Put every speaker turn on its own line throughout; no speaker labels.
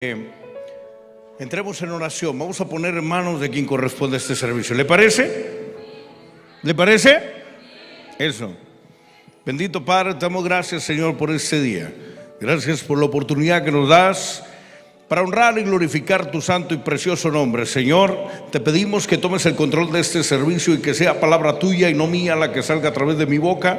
Entremos en oración. Vamos a poner en manos de quien corresponde a este servicio. ¿Le parece? ¿Le parece? Eso. Bendito Padre, te damos gracias, Señor, por este día. Gracias por la oportunidad que nos das para honrar y glorificar tu santo y precioso nombre. Señor, te pedimos que tomes el control de este servicio y que sea palabra tuya y no mía la que salga a través de mi boca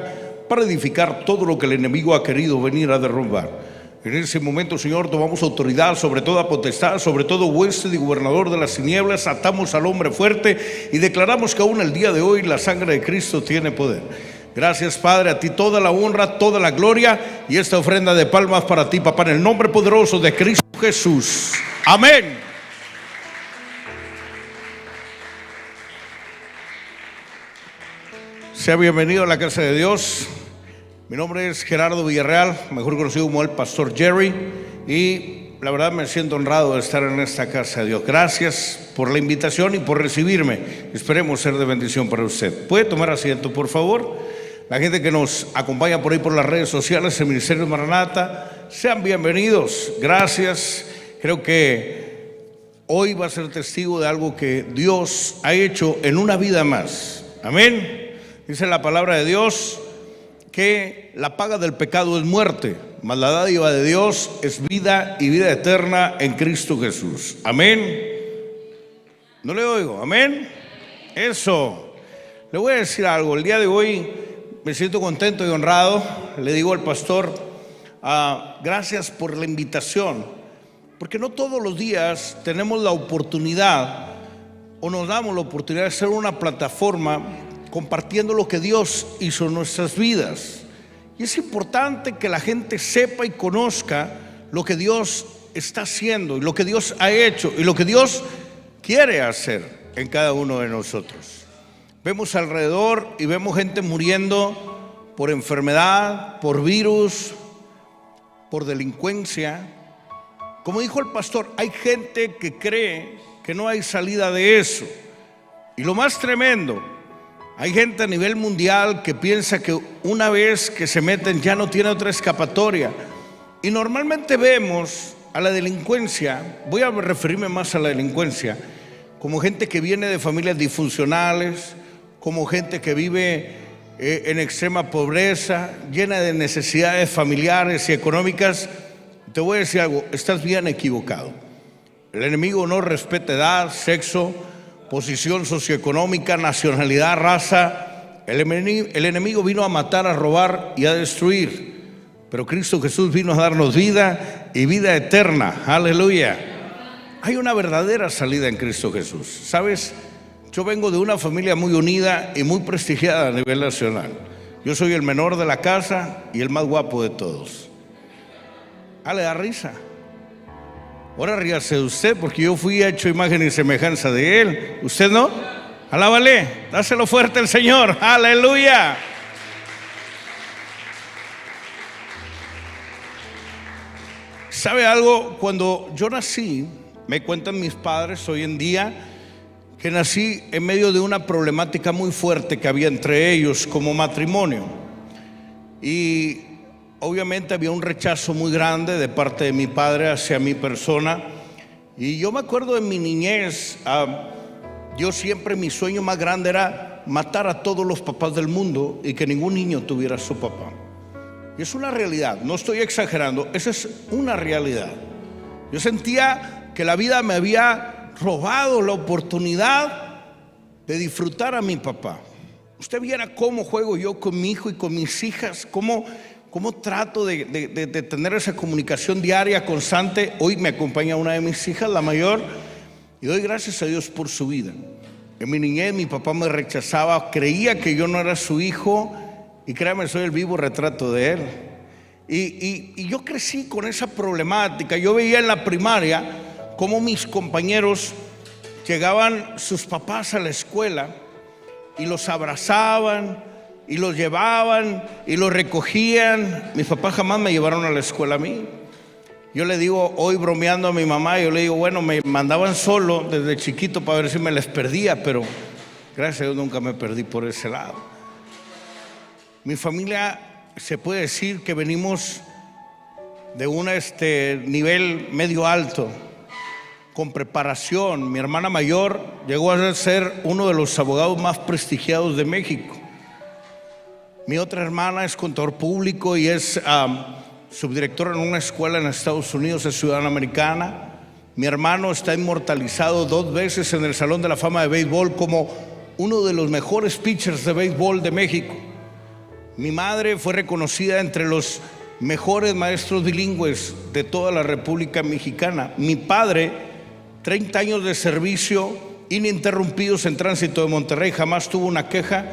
para edificar todo lo que el enemigo ha querido venir a derrumbar. En ese momento, Señor, tomamos autoridad sobre toda potestad, sobre todo huésped y gobernador de las tinieblas, atamos al hombre fuerte y declaramos que aún el día de hoy la sangre de Cristo tiene poder. Gracias, Padre, a ti toda la honra, toda la gloria y esta ofrenda de palmas para ti, Papá, en el nombre poderoso de Cristo Jesús. Amén. Sea bienvenido a la casa de Dios. Mi nombre es Gerardo Villarreal, mejor conocido como el Pastor Jerry, y la verdad me siento honrado de estar en esta casa de Dios. Gracias por la invitación y por recibirme. Esperemos ser de bendición para usted. ¿Puede tomar asiento, por favor? La gente que nos acompaña por ahí por las redes sociales, el Ministerio Maranata, sean bienvenidos. Gracias. Creo que hoy va a ser testigo de algo que Dios ha hecho en una vida más. Amén. Dice la palabra de Dios que la paga del pecado es muerte, mas la dádiva de Dios es vida y vida eterna en Cristo Jesús. Amén. No le oigo. Amén. Eso. Le voy a decir algo. El día de hoy me siento contento y honrado. Le digo al pastor, gracias por la invitación, porque no todos los días tenemos la oportunidad o nos damos la oportunidad de ser una plataforma compartiendo lo que Dios hizo en nuestras vidas. Y es importante que la gente sepa y conozca lo que Dios está haciendo y lo que Dios ha hecho y lo que Dios quiere hacer en cada uno de nosotros. Vemos alrededor y vemos gente muriendo por enfermedad, por virus, por delincuencia. Como dijo el pastor, hay gente que cree que no hay salida de eso. Y lo más tremendo, hay gente a nivel mundial que piensa que una vez que se meten ya no tiene otra escapatoria. Y normalmente vemos a la delincuencia, voy a referirme más a la delincuencia, como gente que viene de familias disfuncionales, como gente que vive en extrema pobreza, llena de necesidades familiares y económicas. Te voy a decir algo, estás bien equivocado. El enemigo no respeta edad, sexo, posición socioeconómica, nacionalidad, raza. El enemigo vino a matar, a robar y a destruir, pero Cristo Jesús vino a darnos vida y vida eterna. Aleluya. Hay una verdadera salida en Cristo Jesús. ¿Sabes? Yo vengo de una familia muy unida y muy prestigiada a nivel nacional. Yo soy el menor de la casa y el más guapo de todos. Le da risa. Ahora ríase usted, porque yo fui hecho imagen y semejanza de Él. ¿Usted no? Alábale, dáselo fuerte al Señor. Aleluya. ¿Sabe algo? Cuando yo nací, me cuentan mis padres hoy en día que nací en medio de una problemática muy fuerte que había entre ellos como matrimonio. Y obviamente había un rechazo muy grande de parte de mi padre hacia mi persona. Y yo me acuerdo de mi niñez, yo siempre, mi sueño más grande era matar a todos los papás del mundo y que ningún niño tuviera a su papá. Y es una realidad, no estoy exagerando, esa es una realidad. Yo sentía que la vida me había robado la oportunidad de disfrutar a mi papá. Usted viera cómo juego yo con mi hijo y con mis hijas, cómo trato de tener esa comunicación diaria, constante. Hoy me acompaña una de mis hijas, la mayor, y doy gracias a Dios por su vida. En mi niñez mi papá me rechazaba, creía que yo no era su hijo, y créame, soy el vivo retrato de él. Y yo crecí con esa problemática. Yo veía en la primaria cómo mis compañeros llegaban sus papás a la escuela y los abrazaban y los llevaban y los recogían. Mis papás jamás me llevaron a la escuela a mí. Yo le digo, hoy bromeando a mi mamá, yo le digo, bueno, me mandaban solo desde chiquito para ver si me les perdía, pero gracias a Dios nunca me perdí por ese lado. Mi familia, se puede decir que venimos de un nivel medio alto, con preparación. Mi hermana mayor llegó a ser uno de los abogados más prestigiados de México. Mi otra hermana es contador público y es subdirectora en una escuela en Estados Unidos, es ciudadana americana. Mi hermano está inmortalizado 2 veces en el Salón de la Fama de Béisbol como uno de los mejores pitchers de béisbol de México. Mi madre fue reconocida entre los mejores maestros bilingües de toda la República Mexicana. Mi padre, 30 años de servicio ininterrumpidos en Tránsito de Monterrey, jamás tuvo una queja,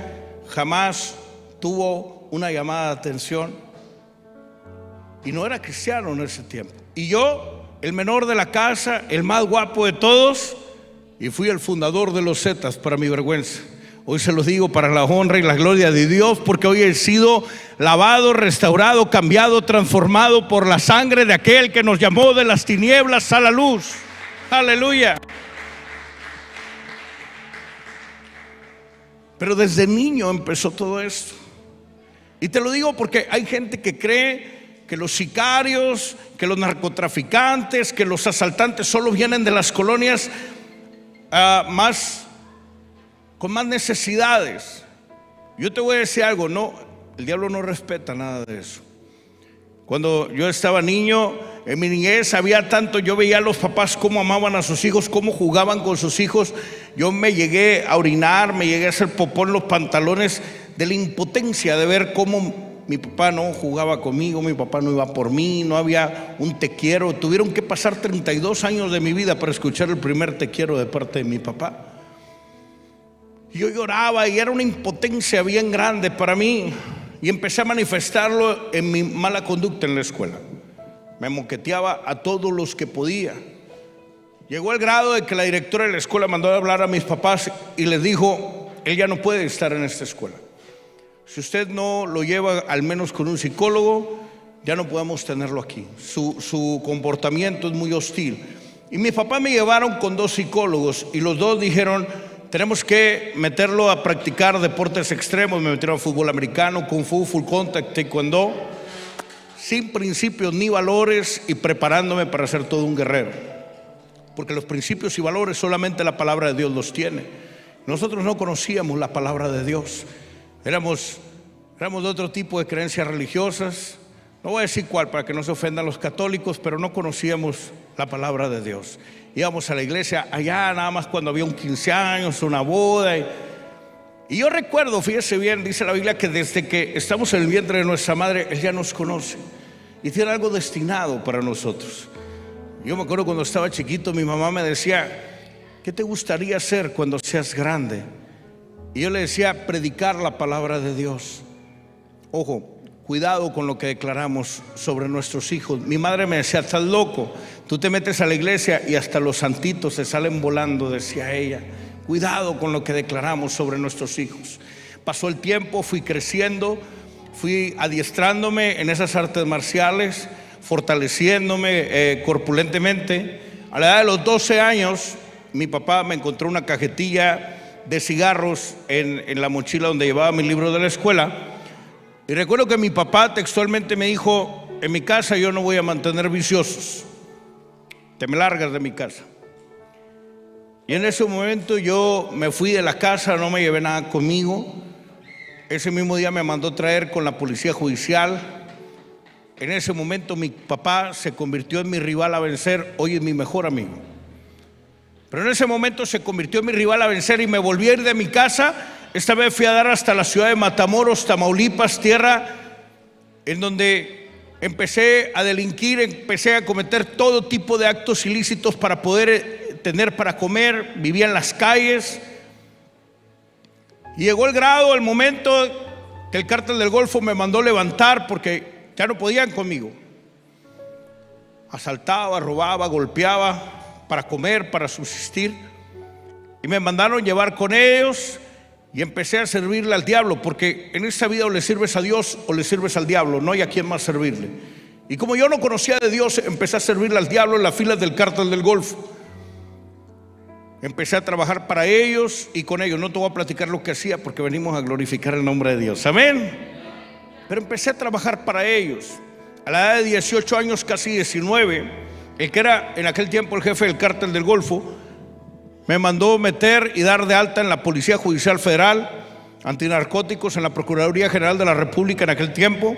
jamás tuvo una llamada de atención, y no era cristiano en ese tiempo. Y yo, el menor de la casa, el más guapo de todos, y fui el fundador de los Zetas, para mi vergüenza. Hoy se los digo para la honra y la gloria de Dios, porque hoy he sido lavado, restaurado, cambiado, transformado por la sangre de aquel que nos llamó de las tinieblas a la luz. Aleluya. Pero desde niño empezó todo esto. Y te lo digo porque hay gente que cree que los sicarios, que los narcotraficantes, que los asaltantes solo vienen de las colonias con más necesidades. Yo te voy a decir algo, no, el diablo no respeta nada de eso. Cuando yo estaba niño, en mi niñez había tanto, yo veía a los papás cómo amaban a sus hijos, cómo jugaban con sus hijos. Yo me llegué a orinar, me llegué a hacer popó en los pantalones de la impotencia de ver cómo mi papá no jugaba conmigo, mi papá no iba por mí, no había un te quiero. Tuvieron que pasar 32 años de mi vida para escuchar el primer te quiero de parte de mi papá. Yo lloraba y era una impotencia bien grande para mí, y empecé a manifestarlo en mi mala conducta en la escuela. Me moqueteaba a todos los que podía. Llegó al grado de que la directora de la escuela mandó a hablar a mis papás y les dijo: él ya no puede estar en esta escuela. Si usted no lo lleva al menos con un psicólogo, ya no podemos tenerlo aquí. Su comportamiento es muy hostil. Y mis papás me llevaron con 2 psicólogos y los 2 dijeron: tenemos que meterlo a practicar deportes extremos. Me metieron a fútbol americano, kung fu, full contact, taekwondo, sin principios ni valores, y preparándome para ser todo un guerrero. Porque los principios y valores solamente la palabra de Dios los tiene. Nosotros no conocíamos la palabra de Dios. Éramos de otro tipo de creencias religiosas. No voy a decir cuál para que no se ofendan los católicos, pero no conocíamos la palabra de Dios. Íbamos a la iglesia allá nada más cuando había un 15 años, una boda. Y yo recuerdo, fíjese bien, dice la Biblia que desde que estamos en el vientre de nuestra madre, Él ya nos conoce y tiene algo destinado para nosotros. Yo me acuerdo cuando estaba chiquito, mi mamá me decía: ¿qué te gustaría hacer cuando seas grande? Y yo le decía: predicar la palabra de Dios. Ojo, cuidado con lo que declaramos sobre nuestros hijos. Mi madre me decía: estás loco, tú te metes a la iglesia y hasta los santitos se salen volando, decía ella. Cuidado con lo que declaramos sobre nuestros hijos. Pasó el tiempo, fui creciendo, fui adiestrándome en esas artes marciales, fortaleciéndome corpulentemente. A la edad de los 12 años, mi papá me encontró una cajetilla de cigarros en la mochila donde llevaba mi libro de la escuela. Y recuerdo que mi papá textualmente me dijo: en mi casa yo no voy a mantener viciosos, te me largas de mi casa. Y en ese momento yo me fui de la casa, no me llevé nada conmigo. Ese mismo día me mandó traer con la policía judicial. En ese momento mi papá se convirtió en mi rival a vencer, hoy es mi mejor amigo. Pero en ese momento se convirtió en mi rival a vencer y me volví a ir de mi casa. Esta vez fui a dar hasta la ciudad de Matamoros, Tamaulipas, tierra en donde empecé a delinquir, empecé a cometer todo tipo de actos ilícitos para poder tener para comer. Vivía en las calles. Y llegó el grado, el momento que el cártel del Golfo me mandó levantar porque ya no podían conmigo. Asaltaba, robaba, golpeaba para comer, para subsistir. Y me mandaron llevar con ellos y empecé a servirle al diablo, porque en esta vida o le sirves a Dios o le sirves al diablo, no hay a quien más servirle. Y como yo no conocía de Dios, empecé a servirle al diablo en las filas del cártel del Golfo. Empecé a trabajar para ellos y con ellos. No te voy a platicar lo que hacía porque venimos a glorificar el nombre de Dios, amén. Pero empecé a trabajar para ellos. a la edad de 18 años, casi 19, el que era en aquel tiempo el jefe del cártel del Golfo, me mandó meter y dar de alta en la Policía Judicial Federal, antinarcóticos, en la Procuraduría General de la República en aquel tiempo,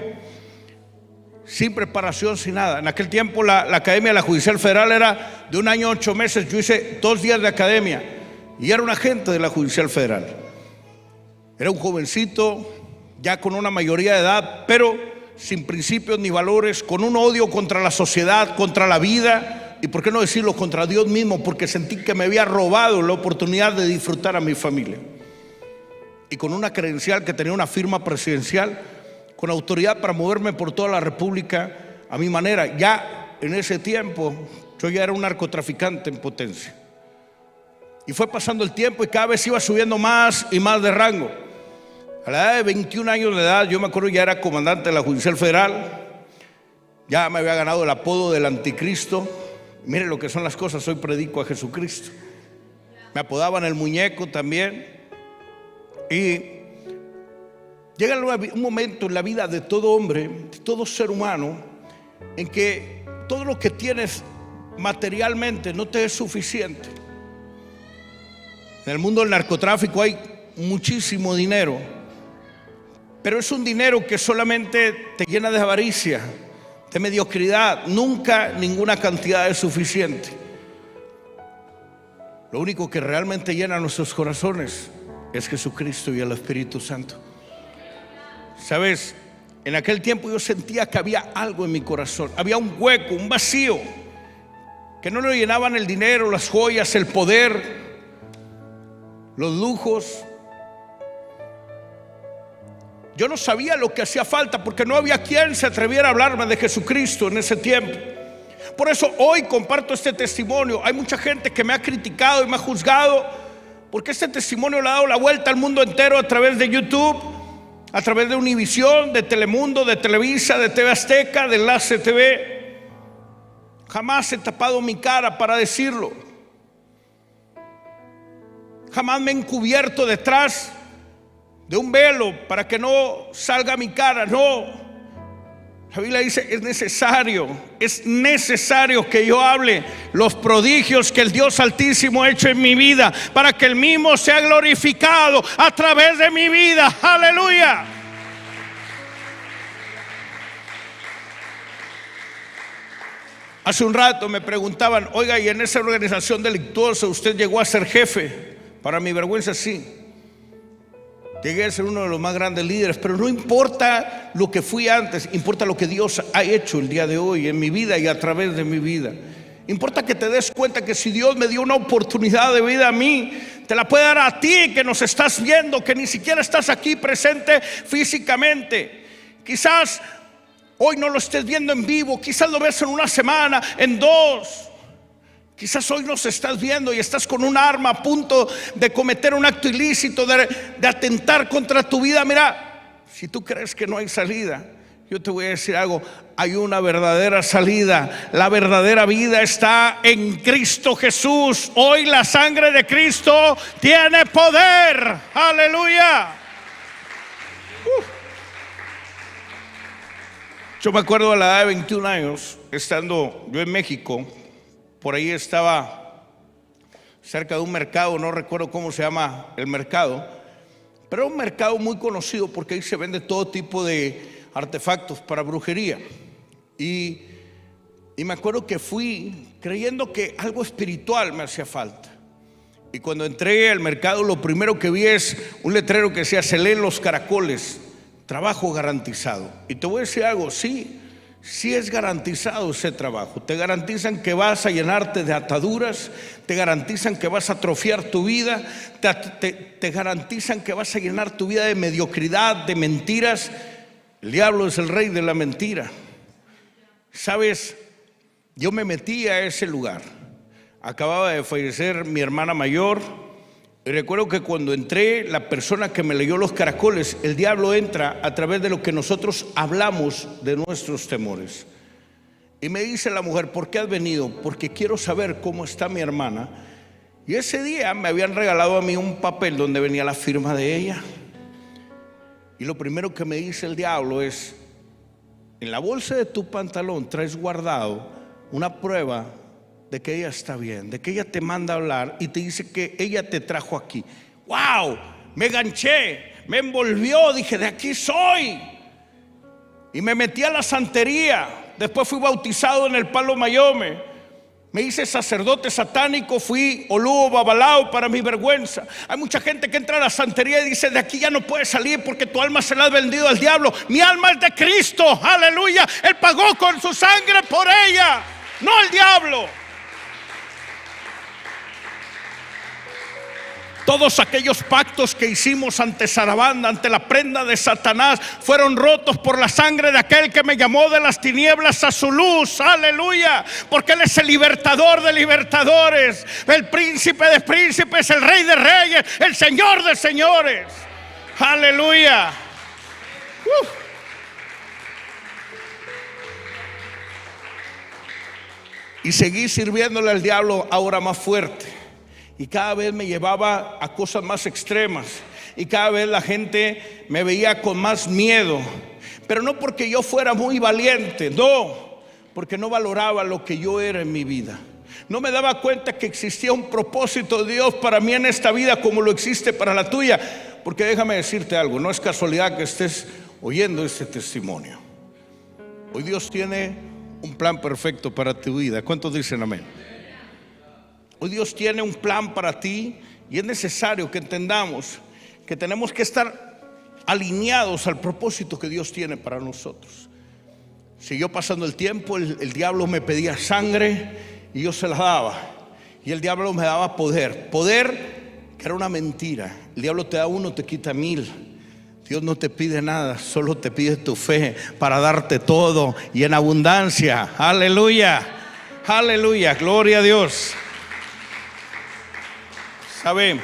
sin preparación, sin nada. En aquel tiempo la academia de la Judicial Federal era de 1 año 8 meses. Yo hice 2 días de academia y era un agente de la Judicial Federal. Era un jovencito, ya con una mayoría de edad, pero sin principios ni valores, con un odio contra la sociedad, contra la vida, y por qué no decirlo, contra Dios mismo, porque sentí que me había robado la oportunidad de disfrutar a mi familia. Y con una credencial que tenía una firma presidencial, con autoridad para moverme por toda la República a mi manera. Ya en ese tiempo yo ya era un narcotraficante en potencia. Y fue pasando el tiempo y cada vez iba subiendo más y más de rango. A la edad de 21 años de edad, yo me acuerdo, ya era comandante de la Judicial Federal. Ya me había ganado el apodo del anticristo. Miren lo que son las cosas, hoy predico a Jesucristo. Me apodaban el muñeco también. Y llega un momento en la vida de todo hombre, de todo ser humano, en que todo lo que tienes materialmente no te es suficiente. En el mundo del narcotráfico hay muchísimo dinero, pero es un dinero que solamente te llena de avaricia, de mediocridad. Nunca ninguna cantidad es suficiente. Lo único que realmente llena nuestros corazones es Jesucristo y el Espíritu Santo. Sabes, en aquel tiempo yo sentía que había algo en mi corazón, había un hueco, un vacío, que no lo llenaban el dinero, las joyas, el poder, los lujos. Yo no sabía lo que hacía falta, porque no había quien se atreviera a hablarme de Jesucristo en ese tiempo. Por eso hoy comparto este testimonio. Hay mucha gente que me ha criticado y me ha juzgado, porque este testimonio le ha dado la vuelta al mundo entero a través de YouTube, a través de Univisión, de Telemundo, de Televisa, de TV Azteca, de Enlace TV. Jamás he tapado mi cara para decirlo. Jamás me he encubierto detrás de un velo para que no salga mi cara. No, la Biblia dice, es necesario que yo hable los prodigios que el Dios Altísimo ha hecho en mi vida, para que el mismo sea glorificado a través de mi vida. Aleluya. Hace un rato me preguntaban, oiga, ¿y en esa organización delictuosa usted llegó a ser jefe? Para mi vergüenza, sí. Llegué a ser uno de los más grandes líderes, pero no importa lo que fui antes, importa lo que Dios ha hecho el día de hoy en mi vida y a través de mi vida. Importa que te des cuenta que si Dios me dio una oportunidad de vida a mí, te la puede dar a ti, que nos estás viendo, que ni siquiera estás aquí presente físicamente. Quizás hoy no lo estés viendo en vivo, quizás lo ves en una semana, en 2. Quizás hoy nos estás viendo y estás con un arma a punto de cometer un acto ilícito, de atentar contra tu vida. Mira, si tú crees que no hay salida, yo te voy a decir algo: hay una verdadera salida. La verdadera vida está en Cristo Jesús. Hoy la sangre de Cristo tiene poder. Aleluya. Yo me acuerdo a la edad de 21 años, estando yo en México. Por ahí estaba cerca de un mercado, no recuerdo cómo se llama el mercado, pero un mercado muy conocido porque ahí se vende todo tipo de artefactos para brujería. Y me acuerdo que fui creyendo que algo espiritual me hacía falta. Y cuando entré al mercado, lo primero que vi es un letrero que decía: se leen los caracoles, trabajo garantizado. Y te voy a decir algo, sí es garantizado ese trabajo. Te garantizan que vas a llenarte de ataduras, te garantizan que vas a atrofiar tu vida, te garantizan que vas a llenar tu vida de mediocridad, de mentiras. El diablo es el rey de la mentira. Sabes, yo me metí a ese lugar. Acababa de fallecer mi hermana mayor. Y recuerdo que cuando entré, la persona que me leyó los caracoles, el diablo entra a través de lo que nosotros hablamos de nuestros temores. Y me dice la mujer: ¿por qué has venido? Porque quiero saber cómo está mi hermana. Y ese día me habían regalado a mí un papel donde venía la firma de ella. Y lo primero que me dice el diablo es: en la bolsa de tu pantalón traes guardado una prueba de que ella está bien, de que ella te manda a hablar y te dice que ella te trajo aquí. ¡Wow! Me enganché, me envolvió, dije, de aquí soy. Y me metí a la santería. Después fui bautizado en el Palo Mayome. Me hice sacerdote satánico, fui Olúo Babalao para mi vergüenza. Hay mucha gente que entra a la santería y dice, de aquí ya no puedes salir porque tu alma se la has vendido al diablo. Mi alma es de Cristo, aleluya. Él pagó con su sangre por ella, no el diablo. Todos aquellos pactos que hicimos ante Sarabanda, ante la prenda de Satanás, fueron rotos por la sangre de aquel que me llamó de las tinieblas a su luz, aleluya, porque Él es el libertador de libertadores, el príncipe de príncipes, el rey de reyes, el señor de señores, aleluya. Y seguí sirviéndole al diablo ahora más fuerte. Y cada vez me llevaba a cosas más extremas. Y cada vez la gente me veía con más miedo. Pero no porque yo fuera muy valiente, no, porque no valoraba lo que yo era en mi vida. No me daba cuenta que existía un propósito de Dios para mí en esta vida como lo existe para la tuya. Porque déjame decirte algo, no es casualidad que estés oyendo este testimonio. Hoy Dios tiene un plan perfecto para tu vida. ¿Cuántos dicen amén? Hoy Dios tiene un plan para ti y es necesario que entendamos que tenemos que estar alineados al propósito que Dios tiene para nosotros. Siguió pasando el tiempo, el diablo me pedía sangre y yo se la daba. Y el diablo me daba poder que era una mentira. El diablo te da uno, te quita 1000. Dios no te pide nada, solo te pide tu fe para darte todo y en abundancia. Aleluya, aleluya, gloria a Dios. ¿Sabe?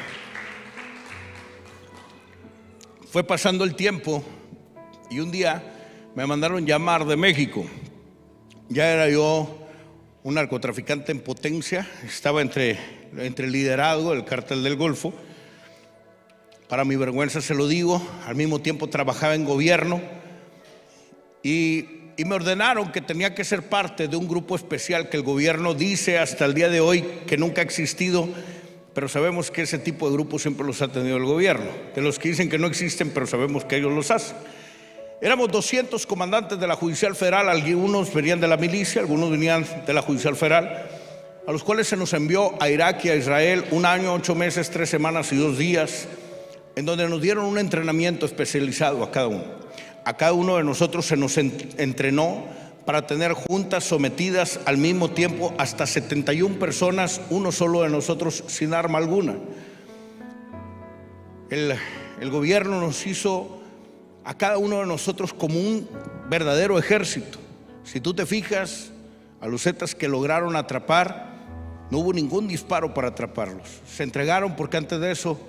Fue pasando el tiempo y un día me mandaron llamar de México. Ya era yo un narcotraficante en potencia, estaba entre el liderazgo del Cártel del Golfo. Para mi vergüenza se lo digo, al mismo tiempo trabajaba en gobierno y me ordenaron que tenía que ser parte de un grupo especial que el gobierno dice hasta el día de hoy que nunca ha existido. Pero sabemos que ese tipo de grupos siempre los ha tenido el gobierno. De los que dicen que no existen, pero sabemos que ellos los hacen. Éramos 200 comandantes de la Judicial Federal. Algunos venían de la milicia, algunos venían de la Judicial Federal, a los cuales se nos envió a Irak y a Israel 1 año, 8 meses, 3 semanas y 2 días, en donde nos dieron un entrenamiento especializado a cada uno. A cada uno de nosotros se nos entrenó para tener juntas sometidas al mismo tiempo hasta 71 personas, uno solo de nosotros sin arma alguna. El gobierno nos hizo a cada uno de nosotros como un verdadero ejército. Si tú te fijas, a los zetas que lograron atrapar, no hubo ningún disparo para atraparlos. Se entregaron porque antes de eso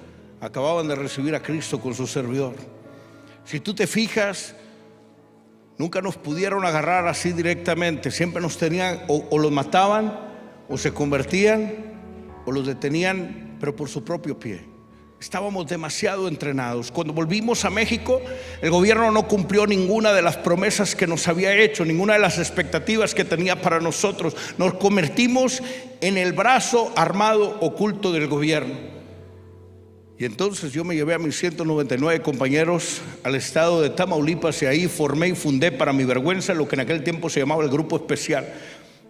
acababan de recibir a Cristo con su servidor. Si tú te fijas, nunca nos pudieron agarrar así directamente. Siempre nos tenían, o los mataban, o se convertían, o los detenían, pero por su propio pie. Estábamos demasiado entrenados. Cuando volvimos a México, el gobierno no cumplió ninguna de las promesas que nos había hecho, ninguna de las expectativas que tenía para nosotros. Nos convertimos en el brazo armado oculto del gobierno. Y entonces yo me llevé a mis 199 compañeros al estado de Tamaulipas y ahí formé y fundé, para mi vergüenza, lo que en aquel tiempo se llamaba el Grupo Especial.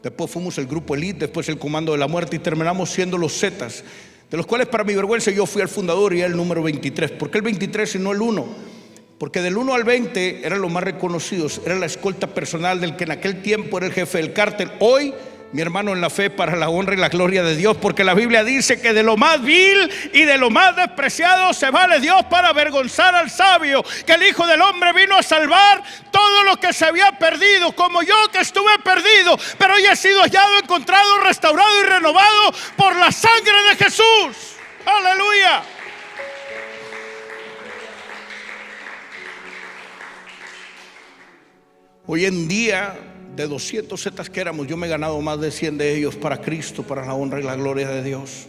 Después fuimos el Grupo Elite, después el Comando de la Muerte y terminamos siendo los Zetas, de los cuales, para mi vergüenza, yo fui el fundador y el número 23. ¿Por qué el 23 y no el 1? Porque del 1 al 20 eran los más reconocidos, era la escolta personal del que en aquel tiempo era el jefe del cártel. Hoy, mi hermano en la fe, para la honra y la gloria de Dios, porque la Biblia dice que de lo más vil y de lo más despreciado se vale Dios para avergonzar al sabio, que el Hijo del Hombre vino a salvar todo lo que se había perdido, como yo que estuve perdido, pero hoy he sido hallado, encontrado, restaurado y renovado por la sangre de Jesús. Aleluya. Hoy en día, de 200 zetas que éramos, yo me he ganado más de 100 de ellos para Cristo, para la honra y la gloria de Dios.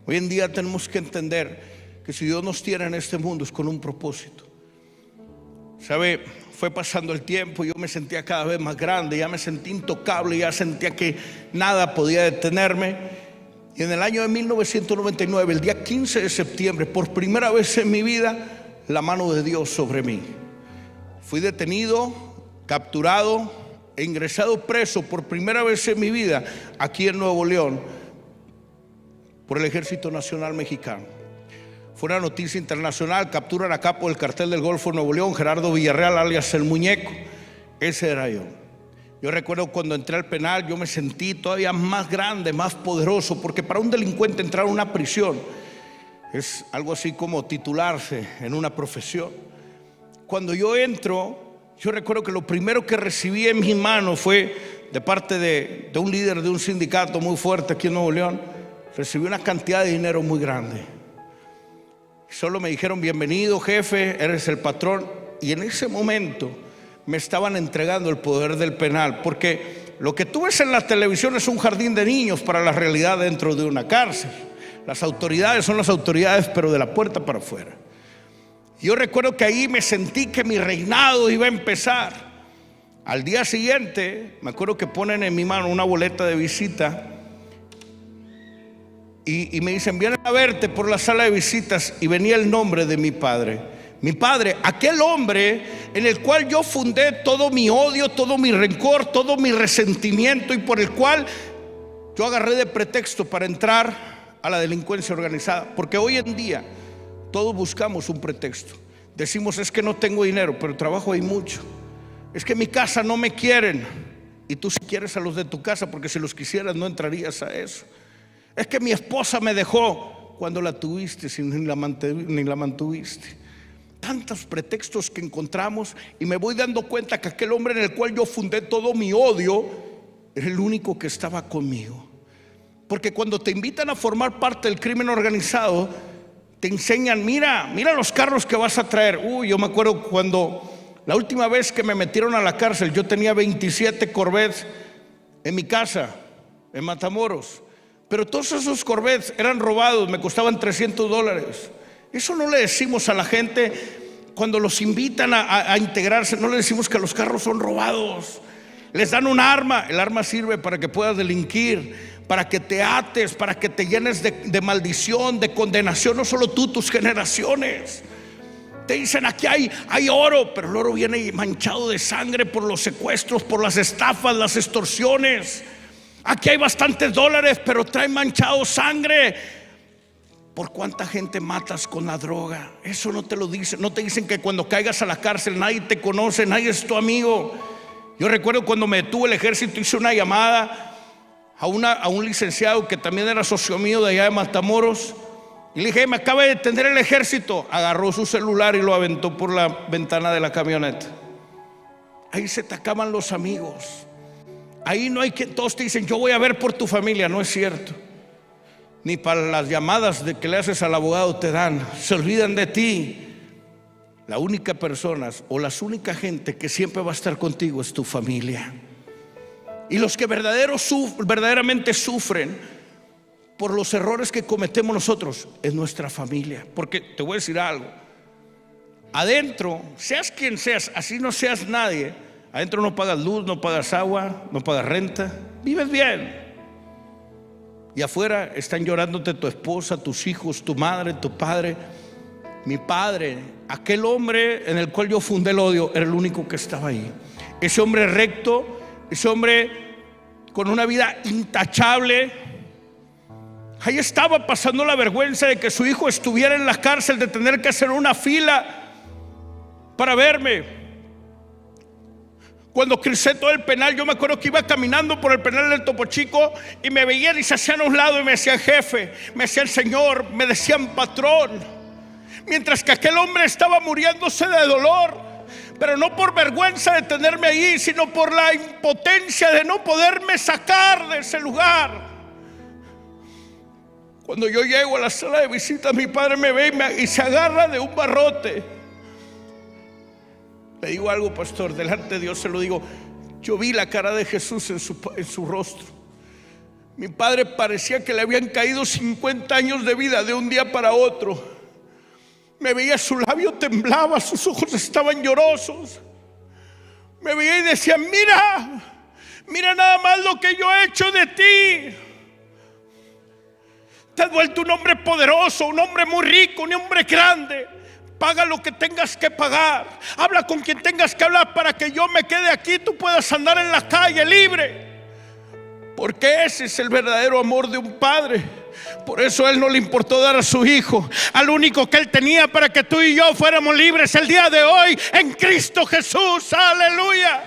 Hoy en día tenemos que entender que si Dios nos tiene en este mundo es con un propósito. ¿Sabe? fue pasando el tiempo, yo me sentía cada vez más grande, ya me sentí intocable, ya sentía que nada podía detenerme. Y en el año de 1999, el día 15 de septiembre, por primera vez en mi vida, la mano de Dios sobre mí. Fui detenido, capturado e ingresado preso por primera vez en mi vida aquí en Nuevo León por el Ejército Nacional Mexicano. Fue una noticia internacional. Capturan a capo del cartel del Golfo de Nuevo León, Gerardo Villarreal, alias El Muñeco. Ese era yo. Yo recuerdo cuando entré al penal, yo me sentí todavía más grande, más poderoso, porque para un delincuente entrar a una prisión es algo así como titularse en una profesión. Cuando yo entro, yo recuerdo que lo primero que recibí en mi mano fue de parte de un líder de un sindicato muy fuerte aquí en Nuevo León. Recibí una cantidad de dinero muy grande. Solo me dijeron: bienvenido, jefe, eres el patrón. Y en ese momento me estaban entregando el poder del penal, porque lo que tú ves en la televisión es un jardín de niños para la realidad dentro de una cárcel. Las autoridades son las autoridades, pero de la puerta para afuera. Yo recuerdo que ahí me sentí que mi reinado iba a empezar. Al día siguiente, me acuerdo que ponen en mi mano una boleta de visita y me dicen: vienen a verte por la sala de visitas. Y venía el nombre de mi padre. Mi padre, aquel hombre en el cual yo fundé todo mi odio, todo mi rencor, todo mi resentimiento, y por el cual yo agarré de pretexto para entrar a la delincuencia organizada. Porque hoy en día todos buscamos un pretexto. Decimos: es que no tengo dinero, pero trabajo hay mucho. Es que en mi casa no me quieren. Y tú sí quieres a los de tu casa, porque si los quisieras no entrarías a eso. Es que mi esposa me dejó. Cuando la tuviste si ni la mantuviste. Tantos pretextos que encontramos, y me voy dando cuenta que aquel hombre en el cual yo fundé todo mi odio era el único que estaba conmigo. Porque cuando te invitan a formar parte del crimen organizado, te enseñan: mira los carros que vas a traer. Yo me acuerdo cuando la última vez que me metieron a la cárcel, yo tenía 27 Corvettes en mi casa, en Matamoros. Pero todos esos Corvettes eran robados, me costaban $300. Eso no le decimos a la gente cuando los invitan a integrarse. No le decimos que los carros son robados. Les dan un arma. El arma sirve para que puedas delinquir, para que te ates, para que te llenes de maldición, de condenación. No solo tú, tus generaciones. Te dicen: aquí hay oro, pero el oro viene manchado de sangre por los secuestros, por las estafas, las extorsiones. Aquí hay bastantes dólares, pero traen manchado sangre. ¿Por cuánta gente matas con la droga? Eso no te lo dicen. No te dicen que cuando caigas a la cárcel nadie te conoce, nadie es tu amigo. Yo recuerdo cuando me detuvo el ejército, hice una llamada a un licenciado que también era socio mío de allá de Matamoros, y le dije: me acaba de detener el ejército. Agarró su celular y lo aventó por la ventana de la camioneta. Ahí se te acaban los amigos. Ahí no hay que, todos te dicen: yo voy a ver por tu familia. No es cierto. Ni para las llamadas de que le haces al abogado te dan. Se olvidan de ti. La única persona o las única gente que siempre va a estar contigo es tu familia. Y los que verdaderamente sufren por los errores que cometemos nosotros es nuestra familia. Porque te voy a decir algo: adentro, seas quien seas, así no seas nadie, adentro no pagas luz, no pagas agua, no pagas renta, vives bien. Y afuera están llorándote tu esposa, tus hijos, tu madre, tu padre. Mi padre, aquel hombre en el cual yo fundé el odio, era el único que estaba ahí. Ese hombre recto, ese hombre con una vida intachable, ahí estaba pasando la vergüenza de que su hijo estuviera en la cárcel, de tener que hacer una fila para verme. Cuando crucé todo el penal, yo me acuerdo que iba caminando por el penal del Topo Chico y me veían y se hacían a un lado y me decían: jefe, me decían señor, me decían patrón. Mientras que aquel hombre estaba muriéndose de dolor, pero no por vergüenza de tenerme ahí, sino por la impotencia de no poderme sacar de ese lugar. Cuando yo llego a la sala de visitas, mi padre me ve y se agarra de un barrote. Le digo algo, pastor, delante de Dios se lo digo: yo vi la cara de Jesús en su rostro. Mi padre parecía que le habían caído 50 años de vida de un día para otro. Me veía, su labio temblaba, sus ojos estaban llorosos. me veía y decía: mira nada más lo que yo he hecho de ti. Te has vuelto un hombre poderoso, un hombre muy rico, un hombre grande. Paga lo que tengas que pagar. Habla con quien tengas que hablar para que yo me quede aquí y tú puedas andar en la calle libre. Porque ese es el verdadero amor de un padre. Por eso a él no le importó dar a su hijo, al único que él tenía para que tú y yo fuéramos libres el día de hoy en Cristo Jesús. Aleluya.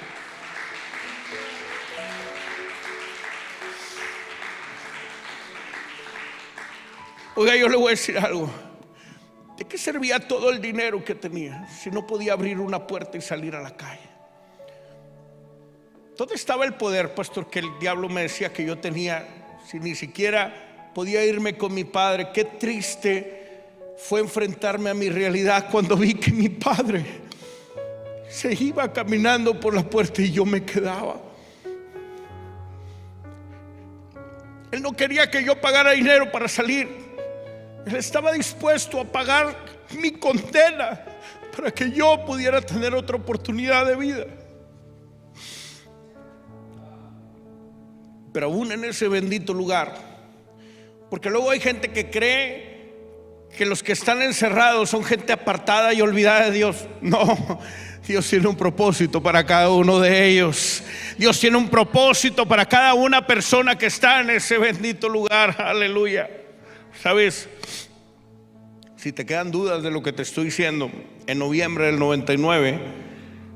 Oiga, yo le voy a decir algo. ¿De qué servía todo el dinero que tenía si no podía abrir una puerta y salir a la calle? ¿Dónde estaba el poder, pastor, que el diablo me decía que yo tenía, si ni siquiera podía irme con mi padre? Qué triste fue enfrentarme a mi realidad cuando vi que mi padre se iba caminando por la puerta y yo me quedaba. Él no quería que yo pagara dinero para salir. Él estaba dispuesto a pagar mi condena para que yo pudiera tener otra oportunidad de vida. Pero aún en ese bendito lugar, porque luego hay gente que cree que los que están encerrados son gente apartada y olvidada de Dios. No, Dios tiene un propósito para cada uno de ellos. Dios tiene un propósito para cada una persona que está en ese bendito lugar. Aleluya. ¿Sabes? Si te quedan dudas de lo que te estoy diciendo, en noviembre del 99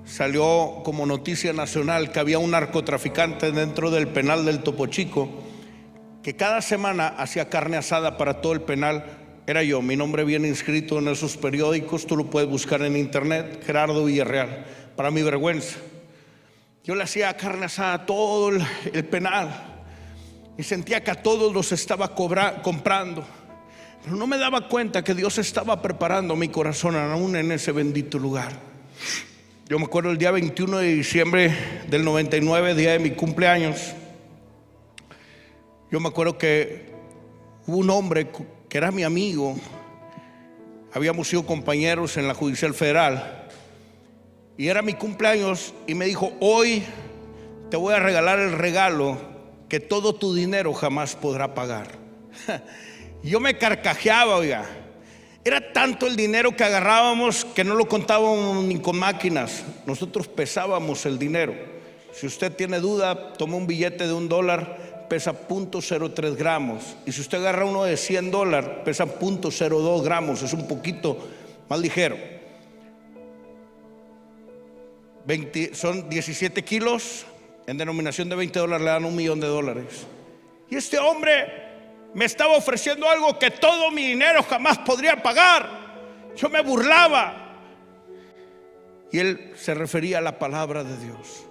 salió como noticia nacional que había un narcotraficante dentro del penal del Topo Chico que cada semana hacía carne asada para todo el penal. Era yo, mi nombre viene inscrito en esos periódicos, tú lo puedes buscar en internet, Gerardo Villarreal. Para mi vergüenza, yo le hacía carne asada a todo el penal y sentía que a todos los estaba comprando. Pero no me daba cuenta que Dios estaba preparando mi corazón aún en ese bendito lugar. Yo me acuerdo el día 21 de diciembre del 99, día de mi cumpleaños. Yo me acuerdo que hubo un hombre que era mi amigo. Habíamos sido compañeros en la Judicial Federal. Y era mi cumpleaños y me dijo: hoy te voy a regalar el regalo que todo tu dinero jamás podrá pagar. Yo me carcajeaba, oiga. Era tanto el dinero que agarrábamos que no lo contábamos ni con máquinas. Nosotros pesábamos el dinero. Si usted tiene duda, toma un billete de $1, pesa 0.03 gramos. Y si usted agarra uno de $100, pesa 0.02 gramos. Es un poquito más ligero. Son 17 kilos. En denominación de $20 le dan $1 millón. Y este hombre me estaba ofreciendo algo que todo mi dinero jamás podría pagar. Yo me burlaba. Y él se refería a la palabra de Dios.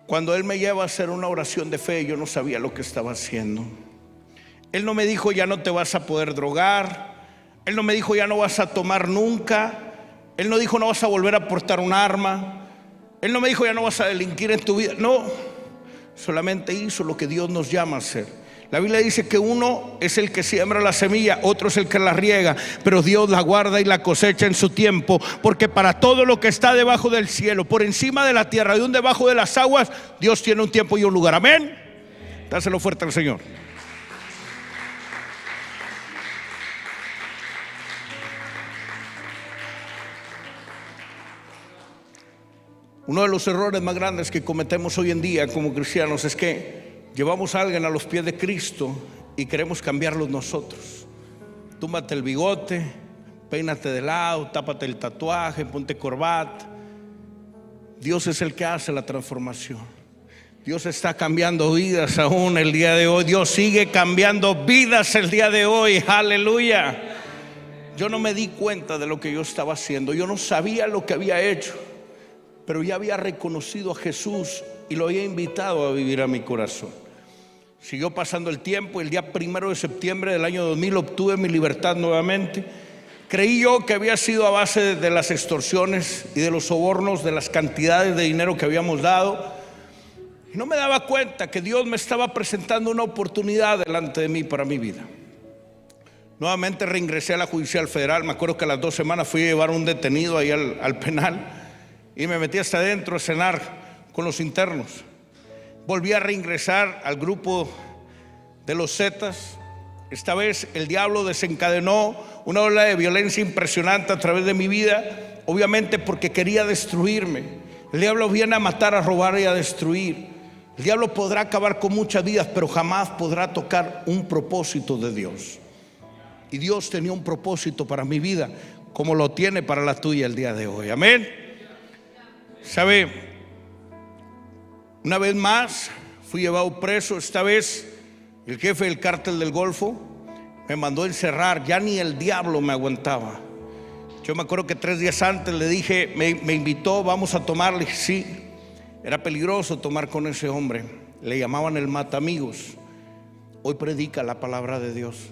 Cuando él me lleva a hacer una oración de fe, yo no sabía lo que estaba haciendo. Él no me dijo: ya no te vas a poder drogar. Él no me dijo: ya no vas a tomar nunca. Él no dijo: no vas a volver a portar un arma. Él no me dijo: ya no vas a delinquir en tu vida. No. Solamente hizo lo que Dios nos llama a hacer. La Biblia dice que uno es el que siembra la semilla, otro es el que la riega, pero Dios la guarda y la cosecha en su tiempo. Porque para todo lo que está debajo del cielo, por encima de la tierra y un debajo de las aguas, Dios tiene un tiempo y un lugar. Amén. Dáselo fuerte al Señor. Uno de los errores más grandes que cometemos hoy en día como cristianos es que llevamos a alguien a los pies de Cristo y queremos cambiarlos nosotros. Túmbate el bigote, peínate de lado, tápate el tatuaje, ponte corbata. Dios es el que hace la transformación. Dios está cambiando vidas aún el día de hoy. Dios sigue cambiando vidas el día de hoy. Aleluya. Yo no me di cuenta de lo que yo estaba haciendo. Yo no sabía lo que había hecho, pero ya había reconocido a Jesús y lo había invitado a vivir a mi corazón. Siguió pasando el tiempo. El día 1 de septiembre del año 2000 obtuve mi libertad nuevamente. Creí yo que había sido a base de las extorsiones y de los sobornos, de las cantidades de dinero que habíamos dado. Y no me daba cuenta que Dios me estaba presentando una oportunidad delante de mí para mi vida. Nuevamente reingresé a la Judicial Federal. Me acuerdo que a las 2 semanas fui a llevar un detenido ahí al penal y me metí hasta adentro a cenar con los internos. Volví a reingresar al grupo de los Zetas. Esta vez el diablo desencadenó una ola de violencia impresionante a través de mi vida, obviamente porque quería destruirme. El diablo viene a matar, a robar y a destruir. El diablo podrá acabar con muchas vidas, pero jamás podrá tocar un propósito de Dios. Y Dios tenía un propósito para mi vida, como lo tiene para la tuya el día de hoy. Amén. ¿Sabe? Una vez más fui llevado preso. Esta vez el jefe del cártel del Golfo me mandó a encerrar. Ya ni el diablo me aguantaba. Yo me acuerdo que 3 días antes le dije, me invitó, vamos a tomar. Le dije, sí. Era peligroso tomar con ese hombre. Le llamaban el matamigos. Hoy predica la palabra de Dios.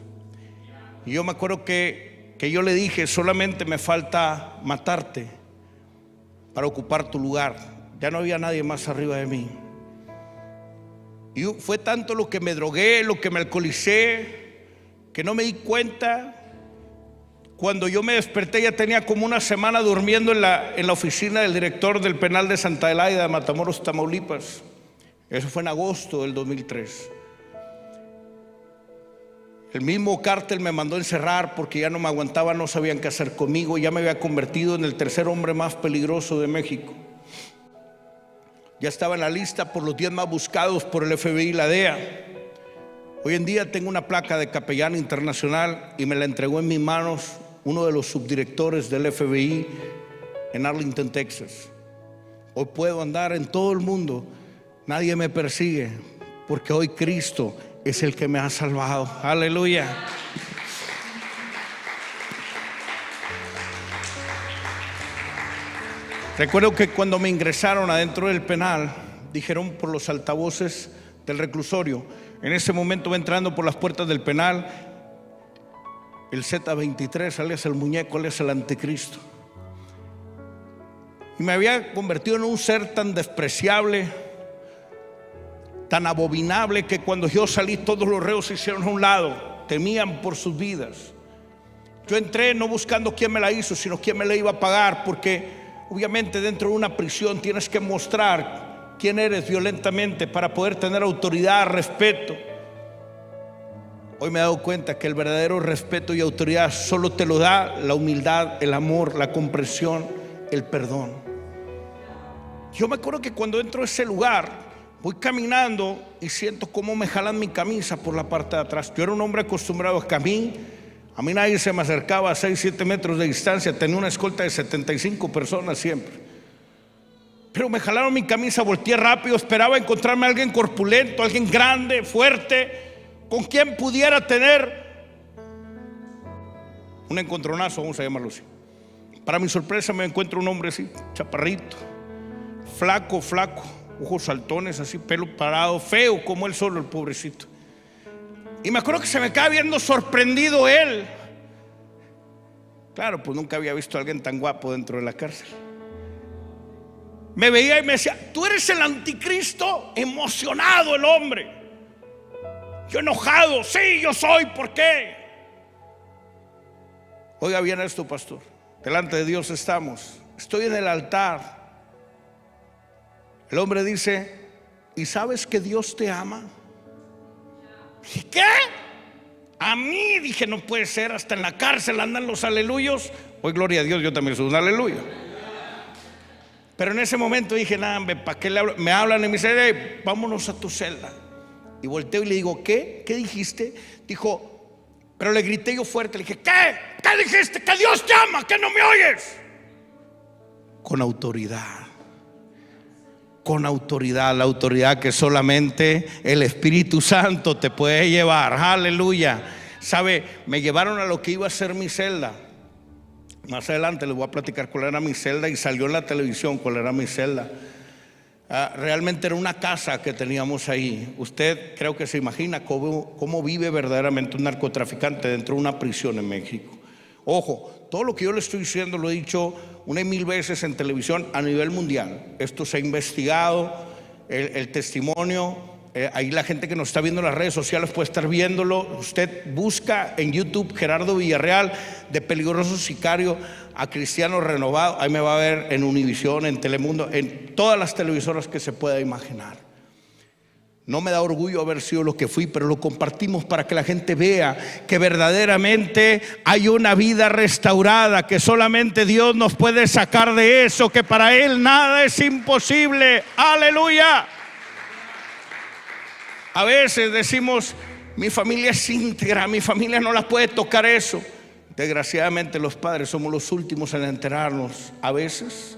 Y yo me acuerdo que yo le dije, solamente me falta matarte para ocupar tu lugar. Ya no había nadie más arriba de mí. Y fue tanto lo que me drogué, lo que me alcoholicé, que no me di cuenta. Cuando yo me desperté ya tenía como una semana durmiendo en la oficina del director del penal de Santa Elaida de Matamoros, Tamaulipas. Eso fue en agosto del 2003. El mismo cártel me mandó a encerrar porque ya no me aguantaba, no sabían qué hacer conmigo. Ya me había convertido en el 3er hombre más peligroso de México. Ya estaba en la lista por los 10 más buscados por el FBI y la DEA. Hoy en día tengo una placa de capellán internacional y me la entregó en mis manos uno de los subdirectores del FBI en Arlington, Texas. Hoy puedo andar en todo el mundo, nadie me persigue, porque hoy Cristo es el que me ha salvado. Aleluya. Recuerdo que cuando me ingresaron adentro del penal, dijeron por los altavoces del reclusorio, en ese momento va entrando por las puertas del penal el Z23, alias el muñeco, alias el anticristo. Y me había convertido en un ser tan despreciable, tan abominable, que cuando yo salí todos los reos se hicieron a un lado, temían por sus vidas. Yo entré no buscando quién me la hizo, sino quién me la iba a pagar, porque obviamente dentro de una prisión tienes que mostrar quién eres violentamente para poder tener autoridad, respeto. Hoy me he dado cuenta que el verdadero respeto y autoridad solo te lo da la humildad, el amor, la comprensión, el perdón. Yo me acuerdo que cuando entro a ese lugar, voy caminando y siento cómo me jalan mi camisa por la parte de atrás. Yo era un hombre acostumbrado a mí nadie se me acercaba a 6-7 metros de distancia. Tenía una escolta de 75 personas siempre. Pero me jalaron mi camisa, volteé rápido, esperaba encontrarme a alguien corpulento, alguien grande, fuerte, con quien pudiera tener un encontronazo, vamos a llamarlo así. Para mi sorpresa me encuentro un hombre así, chaparrito, flaco, ojos saltones, así, pelo parado, feo como él solo, el pobrecito. Y me acuerdo que se me queda viendo sorprendido él. Claro, pues nunca había visto a alguien tan guapo dentro de la cárcel. Me veía y me decía, tú eres el anticristo. Emocionado el hombre. Yo enojado, sí, yo soy, ¿por qué? Oiga bien esto, pastor. Delante de Dios estamos. Estoy en el altar. El hombre dice, ¿y sabes que Dios te ama? ¿Qué? A mí, dije, no puede ser, hasta en la cárcel andan los aleluyos. Hoy, gloria a Dios, yo también soy un aleluya. Pero en ese momento dije, nada, ¿para qué le hablo? Me hablan y me dicen, hey, vámonos a tu celda. Y volteo y le digo, ¿qué? ¿Qué dijiste? Dijo, pero le grité yo fuerte, le dije, ¿qué? ¿Qué dijiste? Que Dios te ama, que no me oyes. Con autoridad. Con autoridad, la autoridad que solamente el Espíritu Santo te puede llevar. Aleluya. Sabe, me llevaron a lo que iba a ser mi celda. Más adelante les voy a platicar cuál era mi celda, y salió en la televisión cuál era mi celda. Realmente era una casa que teníamos ahí. Usted creo que se imagina cómo vive verdaderamente un narcotraficante dentro de una prisión en México. Ojo, todo lo que yo le estoy diciendo lo he dicho 1,000 veces en televisión a nivel mundial. Esto se ha investigado, el testimonio, Ahí la gente que nos está viendo en las redes sociales puede estar viéndolo. Usted busca en YouTube Gerardo Villarreal, de Peligroso Sicario a Cristiano Renovado. Ahí me va a ver en Univisión, en Telemundo, en todas las televisoras que se pueda imaginar. No me da orgullo haber sido lo que fui, pero lo compartimos para que la gente vea que verdaderamente hay una vida restaurada, que solamente Dios nos puede sacar de eso, que para Él nada es imposible. ¡Aleluya! A veces decimos, mi familia es íntegra, mi familia no la puede tocar eso. Desgraciadamente los padres somos los últimos en enterarnos a veces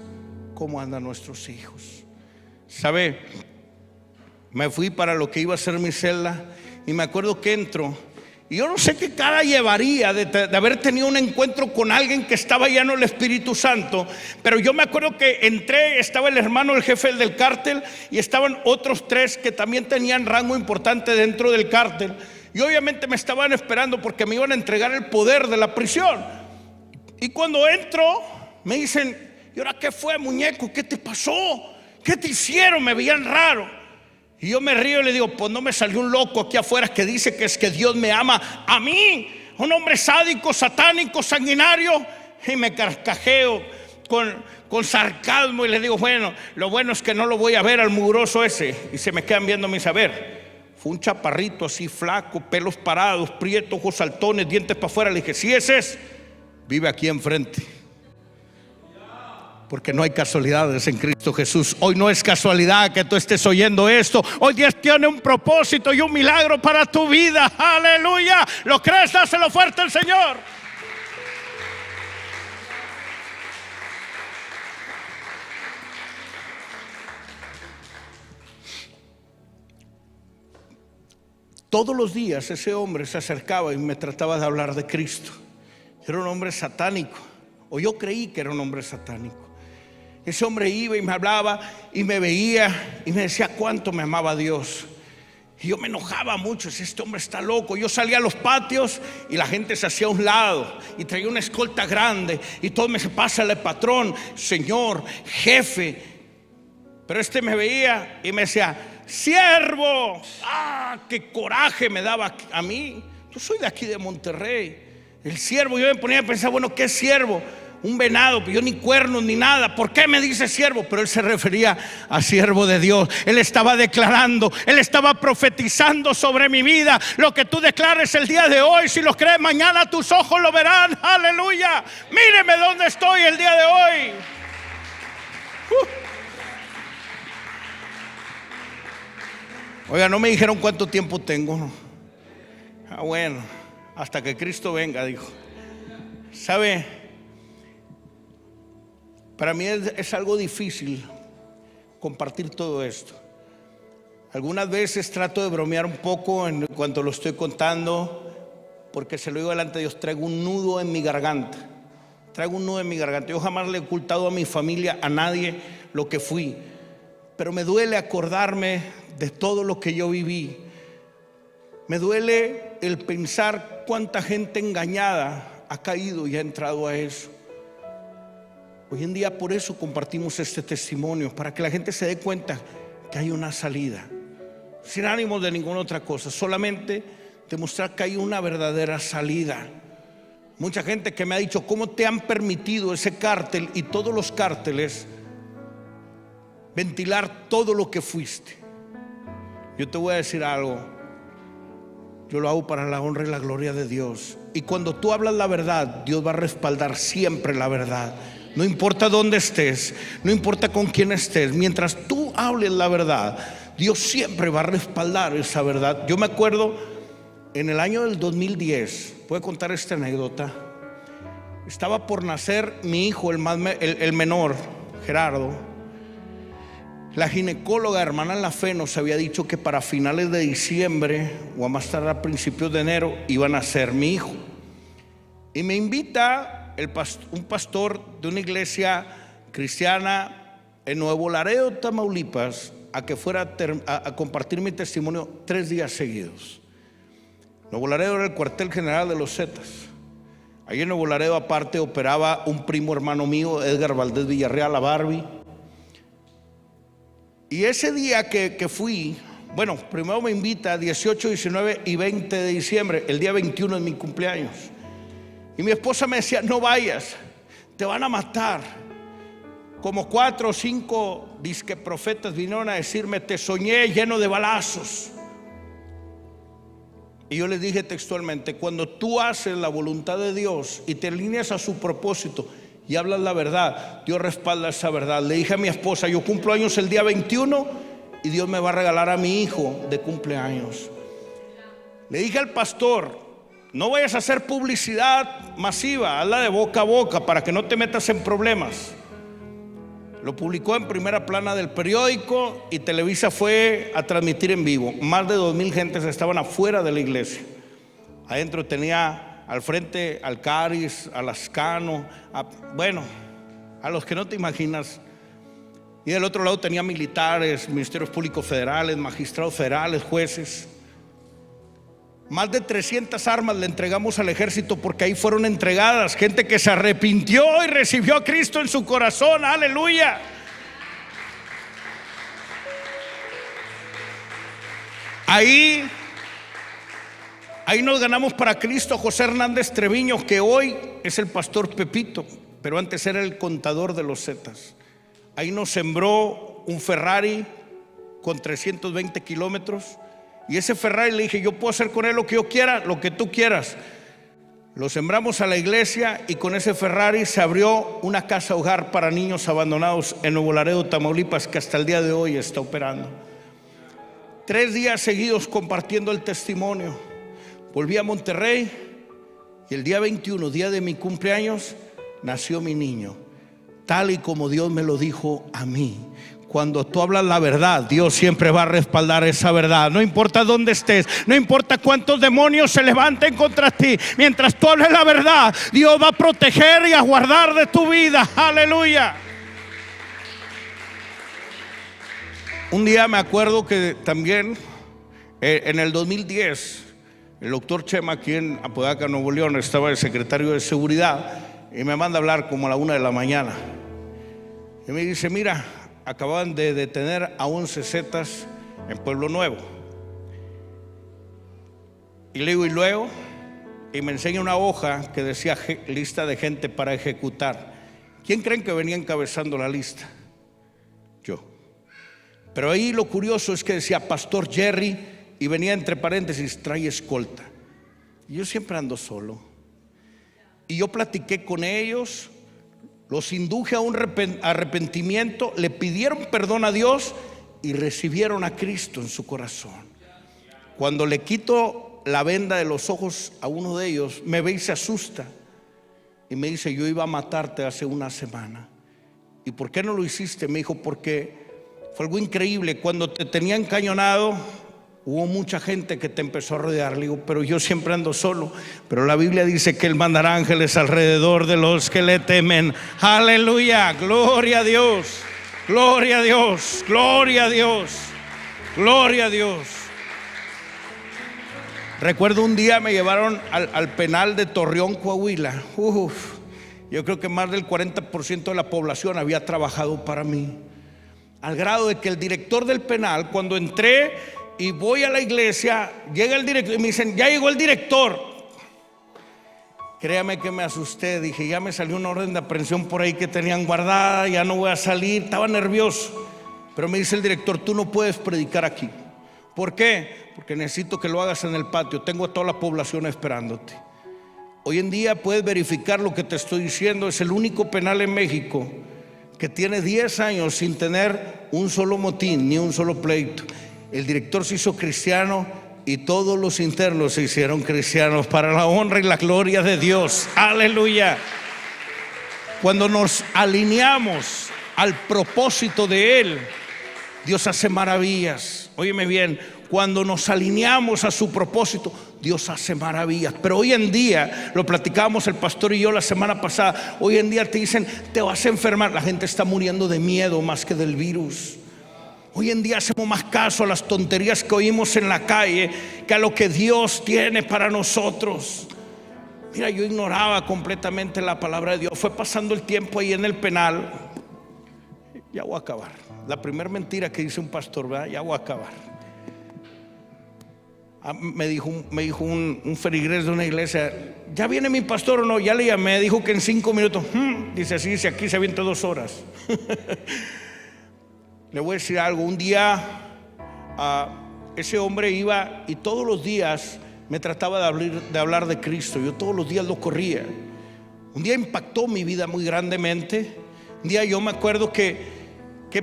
cómo andan nuestros hijos. ¿Sabe? Me fui para lo que iba a ser mi celda y me acuerdo que entro y yo no sé qué cara llevaría de haber tenido un encuentro con alguien que estaba lleno del Espíritu Santo. Pero yo me acuerdo que entré, estaba el hermano, el jefe del cártel, y estaban otros 3 que también tenían rango importante dentro del cártel. Y obviamente me estaban esperando porque me iban a entregar el poder de la prisión. Y cuando entro me dicen, ¿y ahora qué fue, muñeco? ¿Qué te pasó? ¿Qué te hicieron? Me veían raro. Y yo me río y le digo, pues no me salió un loco aquí afuera que dice que es que Dios me ama a mí, un hombre sádico, satánico, sanguinario. Y me carcajeo con sarcasmo y le digo, bueno, lo bueno es que no lo voy a ver al mugroso ese. Y se me quedan viendo mis saber. Fue un chaparrito así flaco, pelos parados, prietos, ojos saltones, dientes para afuera. Le dije, si ese es, vive aquí enfrente. Porque no hay casualidades en Cristo Jesús. Hoy no es casualidad que tú estés oyendo esto. Hoy Dios tiene un propósito y un milagro para tu vida. Aleluya. ¿Lo crees? Dáselo fuerte al Señor. Todos los días ese hombre se acercaba y me trataba de hablar de Cristo. Era un hombre satánico, o yo creí que era un hombre satánico. Ese hombre iba y me hablaba y me veía y me decía cuánto me amaba Dios. Y yo me enojaba mucho, decía, este hombre está loco. Yo salía a los patios y la gente se hacía a un lado y traía una escolta grande y todo me decía, pásale, patrón, señor, jefe. Pero este me veía y me decía, siervo. Qué coraje me daba a mí. Yo soy de aquí de Monterrey. El siervo, yo me ponía a pensar, bueno, ¿qué es siervo? Un venado, pero yo ni cuernos ni nada. ¿Por qué me dice siervo? Pero él se refería a siervo de Dios. Él estaba declarando, él estaba profetizando sobre mi vida. Lo que tú declares el día de hoy, si lo crees, mañana tus ojos lo verán. Aleluya. Míreme dónde estoy el día de hoy. Oiga, no me dijeron cuánto tiempo tengo, ¿no? Bueno, hasta que Cristo venga, dijo. ¿Sabe? Para mí es algo difícil compartir todo esto. Algunas veces trato de bromear un poco en cuanto lo estoy contando, porque se lo digo delante de Dios, traigo un nudo en mi garganta. Traigo un nudo en mi garganta. Yo jamás le he ocultado a mi familia, a nadie, lo que fui. Pero me duele acordarme de todo lo que yo viví. Me duele el pensar cuánta gente engañada ha caído y ha entrado a eso. Hoy en día por eso compartimos este testimonio, para que la gente se dé cuenta que hay una salida, sin ánimo de ninguna otra cosa, solamente demostrar que hay una verdadera salida. Mucha gente que me ha dicho, ¿cómo te han permitido ese cártel y todos los cárteles ventilar todo lo que fuiste? Yo te voy a decir algo, yo lo hago para la honra y la gloria de Dios. Y cuando tú hablas la verdad, Dios va a respaldar siempre la verdad. No importa dónde estés, no importa con quién estés, mientras tú hables la verdad, Dios siempre va a respaldar esa verdad. Yo me acuerdo en el año del 2010, voy a contar esta anécdota. Estaba por nacer mi hijo, el menor, Gerardo. La ginecóloga hermana La Fe nos había dicho que para finales de diciembre o a más tardar a principios de enero iba a nacer mi hijo. Y me invita un pastor de una iglesia cristiana en Nuevo Laredo, Tamaulipas, a que fuera a compartir mi testimonio 3 días seguidos. Nuevo Laredo era el cuartel general de los Zetas. Allí en Nuevo Laredo aparte operaba un primo hermano mío, Edgar Valdés Villarreal, la Barbie. Y ese día que fui, Bueno, primero me invita 18, 19 y 20 de diciembre. El día 21 es mi cumpleaños. Y mi esposa me decía: no vayas, te van a matar. Como 4 o 5 disque profetas vinieron a decirme: te soñé lleno de balazos. Y yo les dije textualmente: cuando tú haces la voluntad de Dios y te alineas a su propósito y hablas la verdad, Dios respalda esa verdad. Le dije a mi esposa: yo cumplo años el día 21 y Dios me va a regalar a mi hijo de cumpleaños. Le dije al pastor: no vayas a hacer publicidad masiva, hazla de boca a boca para que no te metas en problemas. Lo publicó en primera plana del periódico y Televisa fue a transmitir en vivo. Más de 2,000 gentes estaban afuera de la iglesia. Adentro tenía al frente al Caris, a Lascano, a los que no te imaginas. Y del otro lado tenía militares, ministerios públicos federales, magistrados federales, jueces. Más de 300 armas le entregamos al ejército, porque ahí fueron entregadas gente que se arrepintió y recibió a Cristo en su corazón. Aleluya. Ahí nos ganamos para Cristo a José Hernández Treviño, que hoy es el pastor Pepito, pero antes era el contador de los Zetas. Ahí nos sembró un Ferrari con 320 kilómetros. Y ese Ferrari, le dije: yo puedo hacer con él lo que yo quiera, lo que tú quieras. Lo sembramos a la iglesia y con ese Ferrari se abrió una casa hogar para niños abandonados en Nuevo Laredo, Tamaulipas, que hasta el día de hoy está operando. 3 días seguidos compartiendo el testimonio. Volví a Monterrey y el día 21, día de mi cumpleaños, nació mi niño, tal y como Dios me lo dijo a mí. Cuando tú hablas la verdad, Dios siempre va a respaldar esa verdad. No importa dónde estés, no importa cuántos demonios se levanten contra ti, mientras tú hables la verdad, Dios va a proteger y a guardar de tu vida. Aleluya. Un día me acuerdo que también en el 2010 el doctor Chema, aquí en Apodaca, Nuevo León, estaba el secretario de seguridad y me manda a hablar como a la 1 de la mañana y me dice: mira, acaban de detener a 11 zetas en Pueblo Nuevo. Y le digo: ¿y luego? Y me enseña una hoja que decía lista de gente para ejecutar. ¿Quién creen que venía encabezando la lista? Yo. Pero ahí lo curioso es que decía Pastor Jerry y venía entre paréntesis: trae escolta. Y yo siempre ando solo. Y yo platiqué con ellos, los induje a un arrepentimiento, le pidieron perdón a Dios y recibieron a Cristo en su corazón. Cuando le quito la venda de los ojos a uno de ellos, me ve y se asusta y me dice: yo iba a matarte hace una semana. ¿Y por qué no lo hiciste? Me dijo: porque fue algo increíble. Cuando te tenía encañonado, hubo mucha gente que te empezó a rodear. Le digo: pero yo siempre ando solo. Pero la Biblia dice que Él mandará ángeles alrededor de los que le temen. Aleluya, gloria a Dios, gloria a Dios, gloria a Dios, gloria a Dios. Recuerdo un día me llevaron al penal de Torreón, Coahuila. Yo creo que más del 40% de la población había trabajado para mí, al grado de que el director del penal, cuando entré y voy a la iglesia, llega el director y me dicen: ya llegó el director. Créame que me asusté. Dije: ya me salió una orden de aprehensión por ahí que tenían guardada, ya no voy a salir. Estaba nervioso. Pero me dice el director: tú no puedes predicar aquí. ¿Por qué? Porque necesito que lo hagas en el patio. Tengo a toda la población esperándote. Hoy en día puedes verificar lo que te estoy diciendo. Es el único penal en México que tiene 10 años sin tener un solo motín ni un solo pleito. El director se hizo cristiano y todos los internos se hicieron cristianos, para la honra y la gloria de Dios. Aleluya. Cuando nos alineamos al propósito de Él, Dios hace maravillas. Óyeme bien, cuando nos alineamos a su propósito, Dios hace maravillas. Pero hoy en día, lo platicábamos el pastor y yo la semana pasada, hoy en día te dicen: te vas a enfermar. La gente está muriendo de miedo más que del virus. Hoy en día hacemos más caso a las tonterías que oímos en la calle que a lo que Dios tiene para nosotros. Mira, yo ignoraba completamente la palabra de Dios. Fue pasando el tiempo ahí en el penal. Ya voy a acabar. La primera mentira que dice un pastor, ¿verdad? Ya voy a acabar. Me dijo un feligrés de una iglesia: ¿ya viene mi pastor o no? Ya le llamé, dijo que en 5 minutos. Dice: sí, si aquí se avienta 2 horas. Le voy a decir algo. Un día ese hombre iba y todos los días me trataba de hablar de Cristo. Yo todos los días lo corría. Un día impactó mi vida muy grandemente. Un día yo me acuerdo que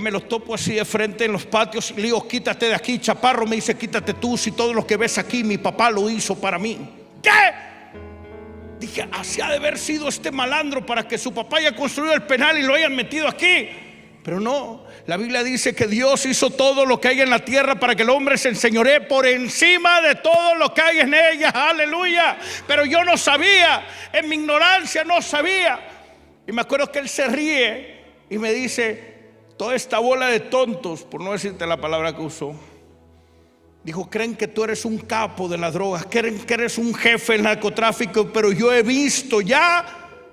me lo topo así de frente en los patios y le digo: quítate de aquí, chaparro. Me dice: quítate tú, si todo lo que ves aquí mi papá lo hizo para mí. ¿Qué? Dije: así ha de haber sido este malandro para que su papá haya construido el penal y lo hayan metido aquí. Pero no, la Biblia dice que Dios hizo todo lo que hay en la tierra para que el hombre se enseñoree por encima de todo lo que hay en ella. Aleluya. Pero yo no sabía, en mi ignorancia no sabía. Y me acuerdo que él se ríe y me dice: toda esta bola de tontos, por no decirte la palabra que usó, dijo: creen que tú eres un capo de las drogas, creen que eres un jefe del narcotráfico, pero yo he visto ya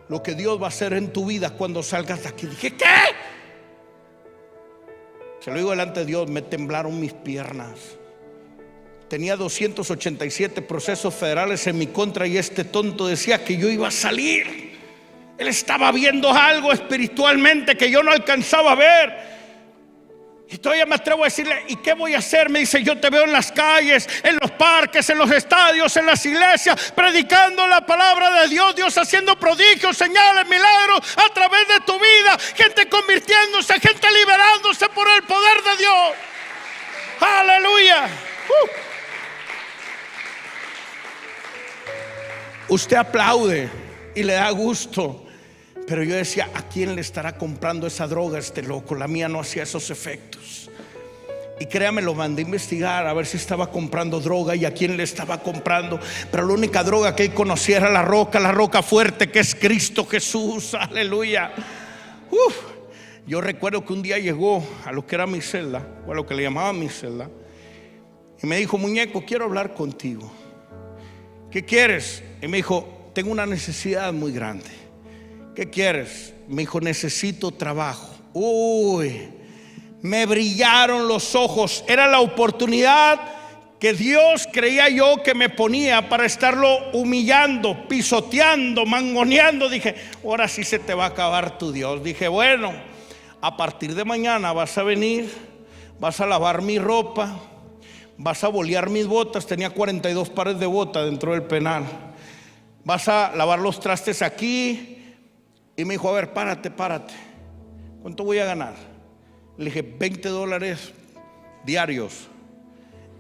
lo que Dios va a hacer en tu vida cuando salgas de aquí. Dije: ¿qué? Se lo digo delante de Dios, me temblaron mis piernas. Tenía 287 procesos federales en mi contra y este tonto decía que yo iba a salir. Él estaba viendo algo espiritualmente que yo no alcanzaba a ver. Y todavía me atrevo a decirle: ¿y qué voy a hacer? Me dice: yo te veo en las calles, en los parques, en los estadios, en las iglesias, predicando la palabra de Dios, Dios haciendo prodigios, señales, milagros a través de tu vida, gente convirtiéndose, gente liberándose por el poder de Dios. Aleluya. Usted aplaude y le da gusto, pero yo decía: ¿a quién le estará comprando esa droga este loco? La mía no hacía esos efectos. Y créame, lo mandé a investigar a ver si estaba comprando droga y a quién le estaba comprando. Pero la única droga que él conocía era la roca fuerte, que es Cristo Jesús. Aleluya. Yo recuerdo que un día llegó a lo que era mi celda, o a lo que le llamaban mi celda, y me dijo: muñeco, quiero hablar contigo. ¿Qué quieres? Y me dijo: tengo una necesidad muy grande. ¿Qué quieres? Me dijo: necesito trabajo. Me brillaron los ojos. Era la oportunidad que Dios, creía yo, que me ponía para estarlo humillando, pisoteando, mangoneando. Dije: ahora sí se te va a acabar tu Dios. Dije: bueno, a partir de mañana vas a venir, vas a lavar mi ropa, vas a bolear mis botas. Tenía 42 pares de botas dentro del penal. Vas a lavar los trastes aquí. Y me dijo: a ver, párate. ¿Cuánto voy a ganar? Le dije: $20 diarios.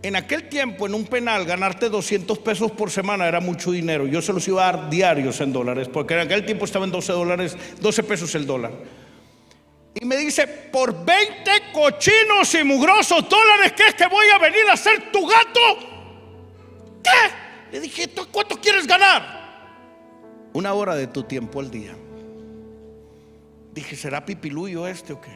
En aquel tiempo, en un penal, ganarte 200 pesos por semana era mucho dinero. Yo se los iba a dar diarios en dólares, porque en aquel tiempo estaba en $12 pesos el dólar. Y me dice: por 20 cochinos y mugrosos dólares, ¿qué es que voy a venir a ser tu gato? ¿Qué? Le dije: ¿tú cuánto quieres ganar? 1 hora de tu tiempo al día. Dije: ¿será pipiluyo este o qué?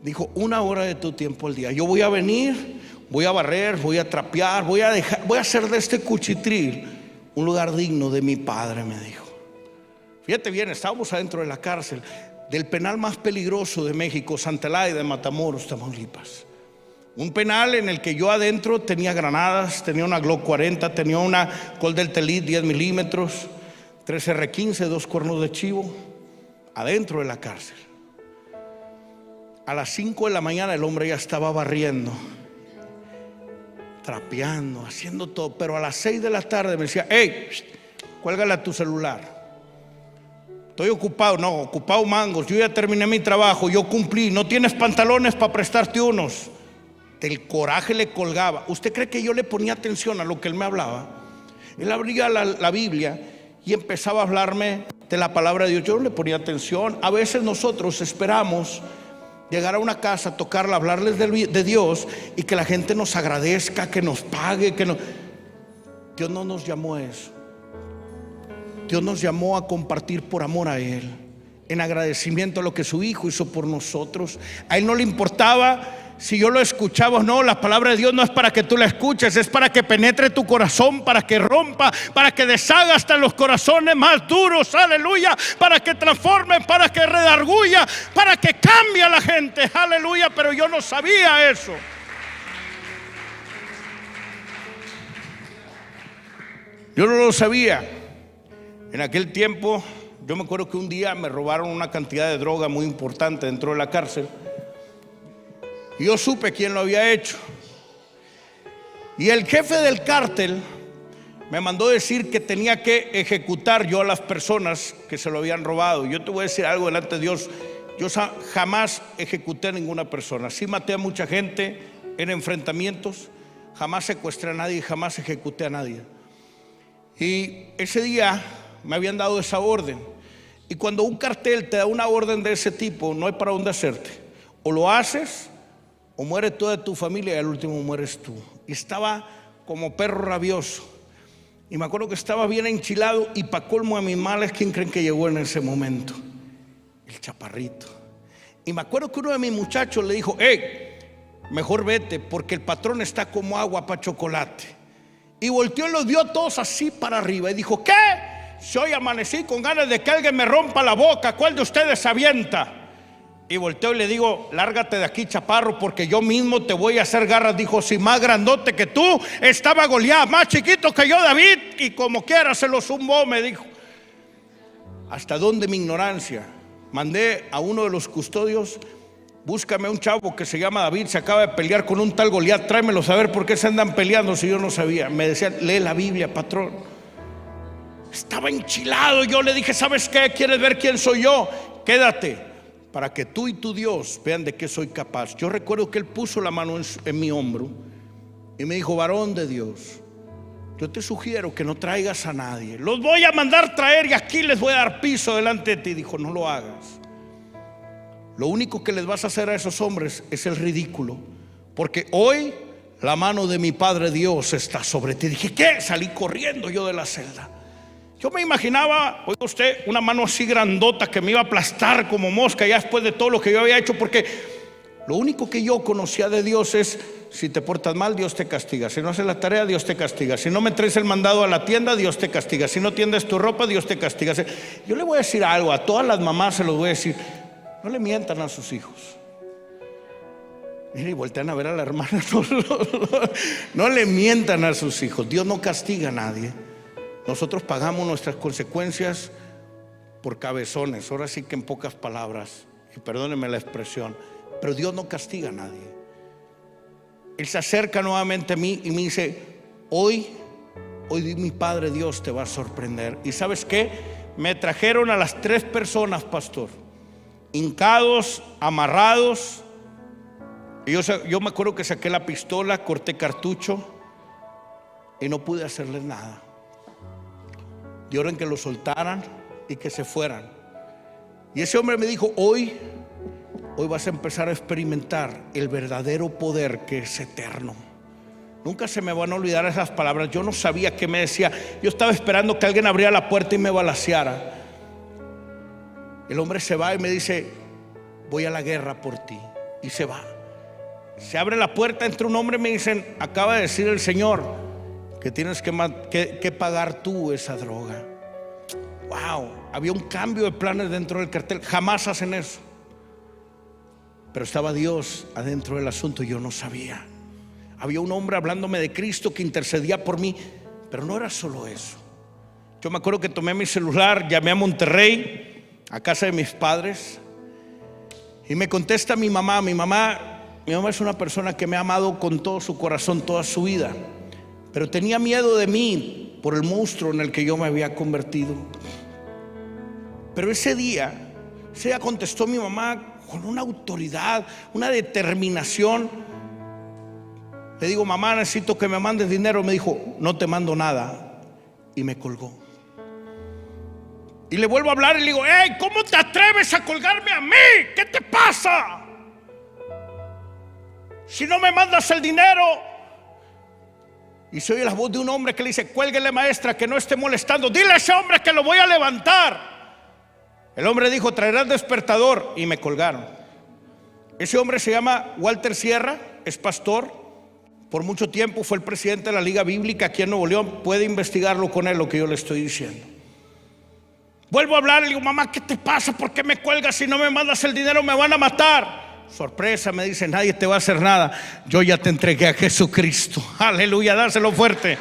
Dijo: 1 hora de tu tiempo al día. Yo voy a venir, voy a barrer, voy a trapear, voy a hacer de este cuchitril un lugar digno de mi padre, me dijo. Fíjate bien, estábamos adentro de la cárcel del penal más peligroso de México, Santa Eladia de Matamoros, Tamaulipas. Un penal en el que yo adentro tenía granadas, tenía una Glock 40, tenía una Colt Delta-Elite 10 milímetros, 3 R15, 2 cuernos de chivo, adentro de la cárcel. A las 5 de la mañana el hombre ya estaba barriendo, trapeando, haciendo todo. Pero a las 6 de la tarde me decía: hey, cuélgale a tu celular, estoy ocupado. No, ocupado mangos, yo ya terminé mi trabajo, yo cumplí. No tienes pantalones para prestarte unos. El coraje le colgaba. ¿Usted cree que yo le ponía atención a lo que él me hablaba? Él abría la Biblia y empezaba a hablarme de la palabra de Dios. Yo no le ponía atención. A veces nosotros esperamos llegar a una casa, tocarla, hablarles de Dios y que la gente nos agradezca, que nos pague, Dios no nos llamó a eso. Dios nos llamó a compartir por amor a Él, en agradecimiento a lo que su Hijo hizo por nosotros. A Él no le importaba si yo lo escuchaba o no. La palabra de Dios no es para que tú la escuches, es para que penetre tu corazón, para que rompa, para que deshaga hasta los corazones más duros, aleluya, para que transforme, para que redarguya, para que cambie a la gente, aleluya. Pero yo no sabía eso. Yo no lo sabía. En aquel tiempo, yo me acuerdo que un día me robaron una cantidad de droga muy importante dentro de la cárcel. Y yo supe quién lo había hecho. Y el jefe del cártel me mandó decir que tenía que ejecutar yo a las personas que se lo habían robado. Yo te voy a decir algo delante de Dios. Yo jamás ejecuté a ninguna persona. Sí maté a mucha gente en enfrentamientos. Jamás secuestré a nadie, jamás ejecuté a nadie. Y ese día me habían dado esa orden. Y cuando un cartel te da una orden de ese tipo, no hay para dónde hacerte. O lo haces, o muere toda tu familia y al último mueres tú. Y estaba como perro rabioso. Y me acuerdo que estaba bien enchilado. Y para colmo de mis males, ¿quién creen que llegó en ese momento? El chaparrito. Y me acuerdo que uno de mis muchachos le dijo: hey, mejor vete, porque el patrón está como agua para chocolate. Y volteó y los vio todos así para arriba. Y dijo: ¿qué? Si hoy amanecí con ganas de que alguien me rompa la boca, ¿cuál de ustedes se avienta? Y volteo y le digo: lárgate de aquí, chaparro, porque yo mismo te voy a hacer garras. Dijo: si más grandote que tú estaba Goliat, más chiquito que yo David, y como quiera se lo zumbó, me dijo. ¿Hasta dónde mi ignorancia? Mandé a uno de los custodios: búscame a un chavo que se llama David, se acaba de pelear con un tal Goliat, tráemelo a saber por qué se andan peleando si yo no sabía. Me decían: lee la Biblia, patrón. Estaba enchilado. Yo le dije: ¿sabes qué? ¿Quieres ver quién soy yo? Quédate, para que tú y tu Dios vean de qué soy capaz. Yo recuerdo que él puso la mano en mi hombro y me dijo: varón de Dios, yo te sugiero que no traigas a nadie. Los voy a mandar traer y aquí les voy a dar piso delante de ti. Dijo: no lo hagas. Lo único que les vas a hacer a esos hombres es el ridículo, porque hoy la mano de mi Padre Dios está sobre ti. Dije: ¿qué? Salí corriendo yo de la celda. Yo me imaginaba, oiga usted, una mano así grandota que me iba a aplastar como mosca ya después de todo lo que yo había hecho, porque lo único que yo conocía de Dios es: si te portas mal, Dios te castiga. Si no haces la tarea, Dios te castiga. Si no me traes el mandado a la tienda, Dios te castiga. Si no tiendes tu ropa, Dios te castiga. Yo le voy a decir algo, a todas las mamás se los voy a decir: no le mientan a sus hijos. Y voltean a ver a la hermana. No le mientan a sus hijos. Dios no castiga a nadie. Nosotros pagamos nuestras consecuencias por cabezones. Ahora sí que en pocas palabras, y perdónenme la expresión, pero Dios no castiga a nadie. Él se acerca nuevamente a mí y me dice: hoy mi Padre Dios te va a sorprender. ¿Y sabes qué? Me trajeron a las 3 personas, pastor, hincados, amarrados. Y yo me acuerdo que saqué la pistola, corté cartucho y no pude hacerles nada. Dieron que lo soltaran y que se fueran. Y ese hombre me dijo: hoy vas a empezar a experimentar el verdadero poder que es eterno. Nunca se me van a olvidar esas palabras. Yo no sabía qué me decía. Yo estaba esperando que alguien abriera la puerta y me balaceara. El hombre se va y me dice: voy a la guerra por ti. Y se va. Se abre la puerta, entra un hombre y me dicen: acaba de decir el Señor que tienes que pagar tú esa droga. Wow, había un cambio de planes dentro del cartel. Jamás hacen eso. Pero estaba Dios adentro del asunto y yo no sabía. Había un hombre hablándome de Cristo que intercedía por mí. Pero no era solo eso. Yo me acuerdo que tomé mi celular, llamé a Monterrey, a casa de mis padres, y me contesta mi mamá. Mi mamá es una persona que me ha amado con todo su corazón toda su vida, pero tenía miedo de mí por el monstruo en el que yo me había convertido. Pero ese día contestó mi mamá con una autoridad, una determinación. Le digo: mamá, necesito que me mandes dinero. Me dijo: no te mando nada. Y me colgó. Y le vuelvo a hablar y le digo: hey, ¿cómo te atreves a colgarme a mí? ¿Qué te pasa? Si no me mandas el dinero. Y se oye la voz de un hombre que le dice: cuélguele, maestra, que no esté molestando. Dile a ese hombre que lo voy a levantar. El hombre dijo: traerás despertador. Y me colgaron. Ese hombre se llama Walter Sierra, es pastor. Por mucho tiempo fue el presidente de la Liga Bíblica aquí en Nuevo León. Puede investigarlo con él, lo que yo le estoy diciendo. Vuelvo a hablar y le digo: mamá, ¿qué te pasa? ¿Por qué me cuelgas? Si no me mandas el dinero me van a matar. Sorpresa, me dice: nadie te va a hacer nada. Yo ya te entregué a Jesucristo. Aleluya, dáselo fuerte.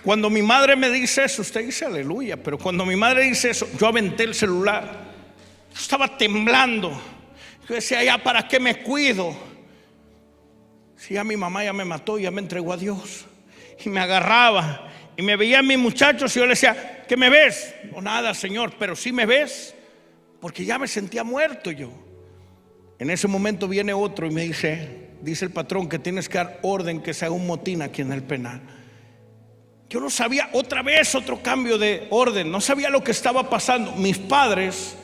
Cuando mi madre me dice eso, usted dice aleluya, pero cuando mi madre dice eso, yo aventé el celular. Yo estaba temblando. Yo decía, ya, ¿para qué me cuido? Si ya mi mamá ya me mató, ya me entregó a Dios. Y me agarraba y me veía a mis muchachos y yo le decía, ¿qué me ves? No, nada, Señor, pero sí me ves, porque ya me sentía muerto yo. En ese momento viene otro y me dice el patrón que tienes que dar orden que se haga un motín aquí en el penal. Yo no sabía, otra vez otro cambio de orden, no sabía lo que estaba pasando. Mis padres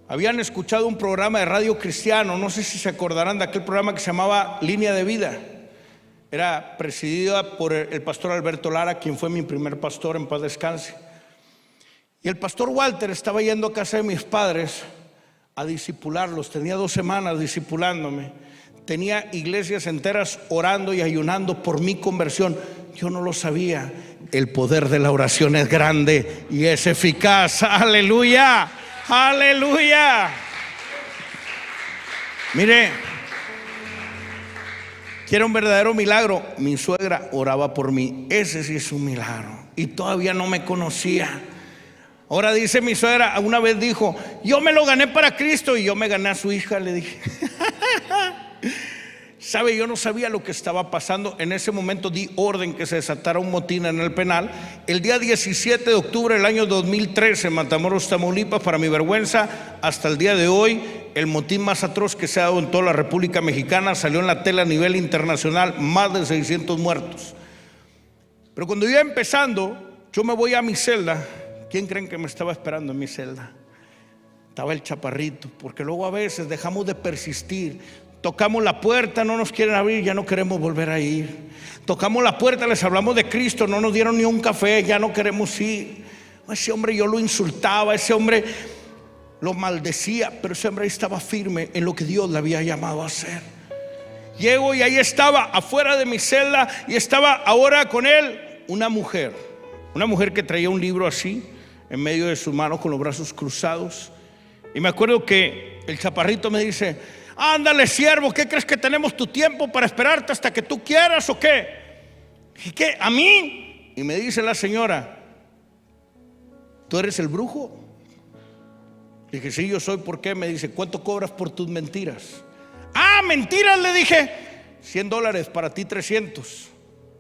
habían escuchado un programa de radio cristiano, no sé si se acordarán de aquel programa que se llamaba Línea de Vida. Era presidida por el pastor Alberto Lara, quien fue mi primer pastor, en paz descanse. Y el pastor Walter estaba yendo a casa de mis padres a discipularlos. Tenía 2 semanas discipulándome. Tenía iglesias enteras orando y ayunando por mi conversión. Yo no lo sabía. El poder de la oración es grande y es eficaz. Aleluya, aleluya. Mire, quiero un verdadero milagro. Mi suegra oraba por mí. Ese sí es un milagro. Y todavía no me conocía. Ahora dice mi suegra, una vez dijo, yo me lo gané para Cristo, y yo me gané a su hija, le dije. Sabe, yo no sabía lo que estaba pasando. En ese momento di orden que se desatara un motín en el penal. El día 17 de octubre del año 2013 en Matamoros, Tamaulipas, para mi vergüenza, hasta el día de hoy, el motín más atroz que se ha dado en toda la República Mexicana. Salió en la tele a nivel internacional, más de 600 muertos. Pero cuando iba empezando, yo me voy a mi celda. ¿Quién creen que me estaba esperando en mi celda? Estaba el chaparrito, porque luego a veces dejamos de persistir. Tocamos la puerta, no nos quieren abrir, ya no queremos volver a ir. Tocamos la puerta, les hablamos de Cristo, no nos dieron ni un café, ya no queremos ir. Ese hombre yo lo insultaba, ese hombre lo maldecía, pero ese hombre estaba firme en lo que Dios le había llamado a hacer. Llego y ahí estaba, afuera de mi celda, y estaba ahora con él una mujer que traía un libro así, en medio de sus manos con los brazos cruzados. Y me acuerdo que el chaparrito me dice, ándale, siervo, ¿qué crees que tenemos tu tiempo para esperarte hasta que tú quieras o qué? ¿Y qué? ¿A mí? Y me dice la señora, ¿tú eres el brujo? Dije, sí, yo soy. ¿Por qué? Me dice, ¿cuánto cobras por tus mentiras? Ah, mentiras, le dije, $100, para ti 300.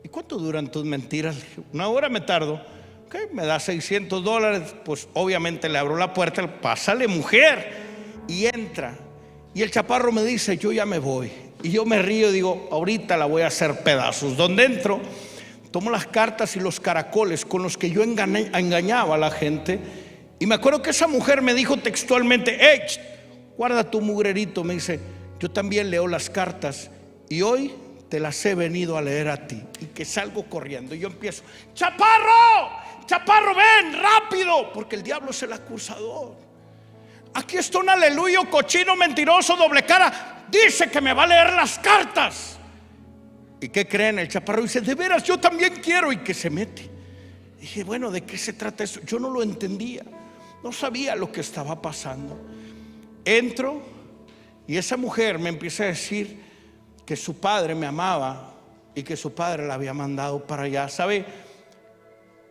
¿Y cuánto duran tus mentiras? Le dije, 1 hora me tardo. Okay, me da $600. Pues obviamente le abro la puerta, pásale, mujer. Y entra. Y el chaparro me dice, yo ya me voy. Y yo me río y digo, ahorita la voy a hacer pedazos. Donde entro, tomo las cartas y los caracoles con los que yo engañaba a la gente. Y me acuerdo que esa mujer me dijo textualmente, hey, guarda tu mugrerito. Me dice, yo también leo las cartas y hoy te las he venido a leer a ti. Y que salgo corriendo y yo empiezo, chaparro, chaparro, ven rápido, porque el diablo es el acusador. Aquí está un aleluya, cochino, mentiroso, doble cara, dice que me va a leer las cartas. ¿Y qué creen? El chaparro dice, de veras, yo también quiero. Y que se mete. Dije, bueno, ¿de qué se trata eso? Yo no lo entendía, no sabía lo que estaba pasando. Entro y esa mujer me empieza a decir que su padre me amaba y que su padre la había mandado para allá. ¿Sabe?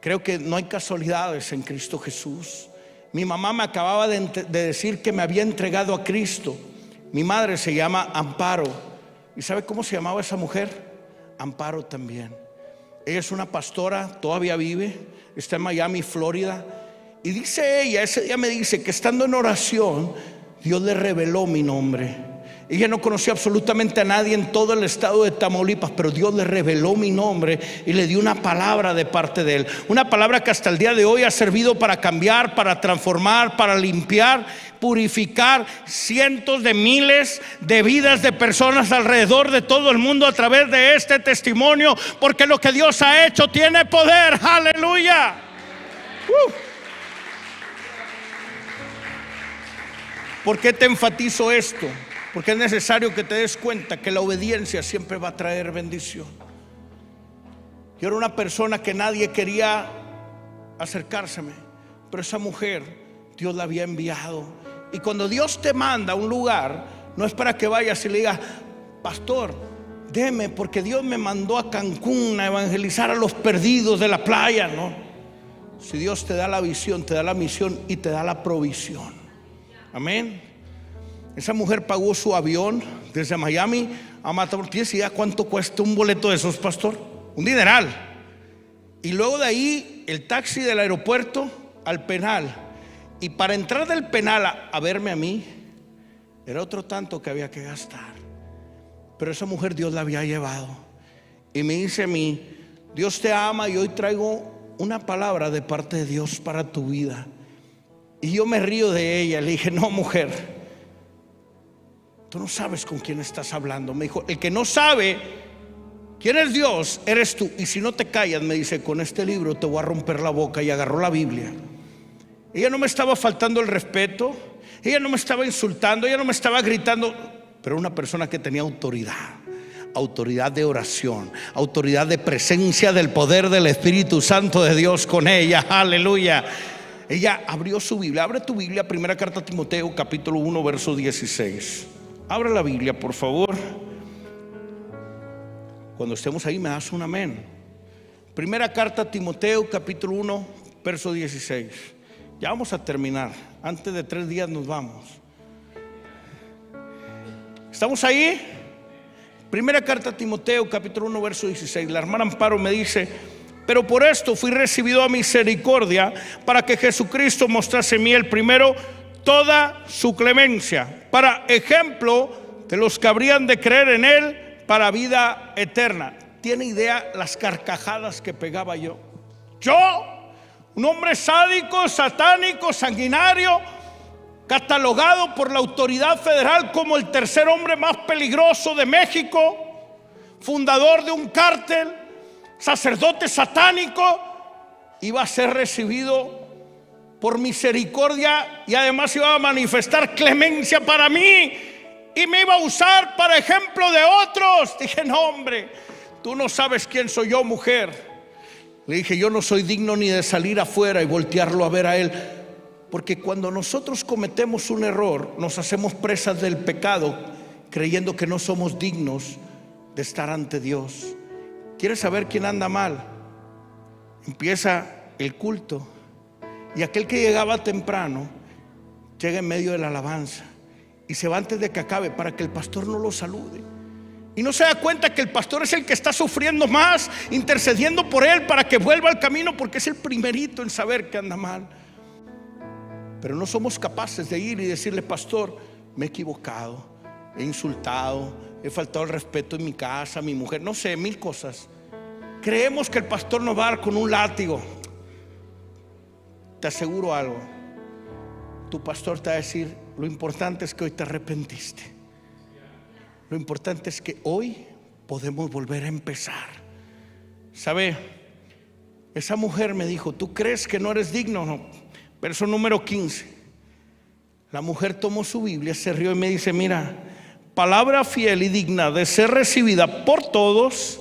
Creo que no hay casualidades en Cristo Jesús. Mi mamá me acababa de decir que me había entregado a Cristo. Mi madre se llama Amparo. ¿Y sabe cómo se llamaba esa mujer? Amparo también. Ella es una pastora, todavía vive, está en Miami, Florida. Y dice ella, ese día me dice que estando en oración, Dios le reveló mi nombre. Ella no conocía absolutamente a nadie en todo el estado de Tamaulipas, pero Dios le reveló mi nombre y le dio una palabra de parte de Él. Una palabra que hasta el día de hoy ha servido para cambiar, para transformar, para limpiar, purificar cientos de miles de vidas de personas alrededor de todo el mundo a través de este testimonio, porque lo que Dios ha hecho tiene poder. Aleluya. ¿Por qué te enfatizo esto? Porque es necesario que te des cuenta que la obediencia siempre va a traer bendición. Yo era una persona que nadie quería acercárseme, pero esa mujer Dios la había enviado. Y cuando Dios te manda a un lugar, no es para que vayas y le digas, pastor, deme, porque Dios me mandó a Cancún a evangelizar a los perdidos de la playa. No, si Dios te da la visión, te da la misión y te da la provisión. Amén. Esa mujer pagó su avión desde Miami a Matamoros. ¿Tienes idea cuánto cuesta un boleto de esos, pastor? Un dineral. Y luego de ahí el taxi del aeropuerto al penal. Y para entrar del penal a verme a mí, era otro tanto que había que gastar. Pero esa mujer Dios la había llevado. Y me dice a mí: Dios te ama y hoy traigo una palabra de parte de Dios para tu vida. Y yo me río de ella. Le dije: no, mujer, tú no sabes con quién estás hablando. Me dijo: el que no sabe quién es Dios eres tú. Y si no te callas, me dice, con este libro te voy a romper la boca. Y agarró la Biblia. Ella no me estaba faltando el respeto, ella no me estaba insultando, ella no me estaba gritando, pero una persona que tenía autoridad. Autoridad de oración, autoridad de presencia del poder del Espíritu Santo de Dios con ella. Aleluya. Ella abrió su Biblia. Abre tu Biblia, primera carta a Timoteo, capítulo 1, verso 16. Abre la Biblia, por favor. Cuando estemos ahí me das un amén. Primera carta a Timoteo, capítulo 1, verso 16. Ya vamos a terminar. Antes de 3 días nos vamos. ¿Estamos ahí? Primera carta a Timoteo, capítulo 1, verso 16. La hermana Amparo me dice: pero por esto fui recibido a misericordia, para que Jesucristo mostrase en mí el primero toda su clemencia, para ejemplo de los que habrían de creer en él para vida eterna. ¿Tiene idea las carcajadas que pegaba yo? Yo, un hombre sádico, satánico, sanguinario, catalogado por la autoridad federal como el tercer hombre más peligroso de México, fundador de un cártel, sacerdote satánico, iba a ser recibido por misericordia y además iba a manifestar clemencia para mí y me iba a usar para ejemplo de otros. Dije: no, hombre, tú no sabes quién soy yo, mujer. Le dije: yo no soy digno ni de salir afuera y voltearlo a ver a él. Porque cuando nosotros cometemos un error, nos hacemos presas del pecado, creyendo que no somos dignos de estar ante Dios. ¿Quieres saber quién anda mal? Empieza el culto y aquel que llegaba temprano llega en medio de la alabanza y se va antes de que acabe para que el pastor no lo salude. Y no se da cuenta que el pastor es el que está sufriendo más, intercediendo por él para que vuelva al camino, porque es el primerito en saber que anda mal. Pero no somos capaces de ir y decirle: pastor, me he equivocado, he insultado, he faltado el respeto en mi casa, a mi mujer, no sé, 1000 cosas. Creemos que el pastor nos va a dar con un látigo. Te aseguro algo: tu pastor te va a decir: lo importante es que hoy te arrepentiste. Lo importante es que hoy podemos volver a empezar. ¿Sabe? Esa mujer me dijo: ¿tú crees que no eres digno? No. Verso número 15. La mujer tomó su Biblia, se rió y me dice: mira, palabra fiel y digna de ser recibida por todos,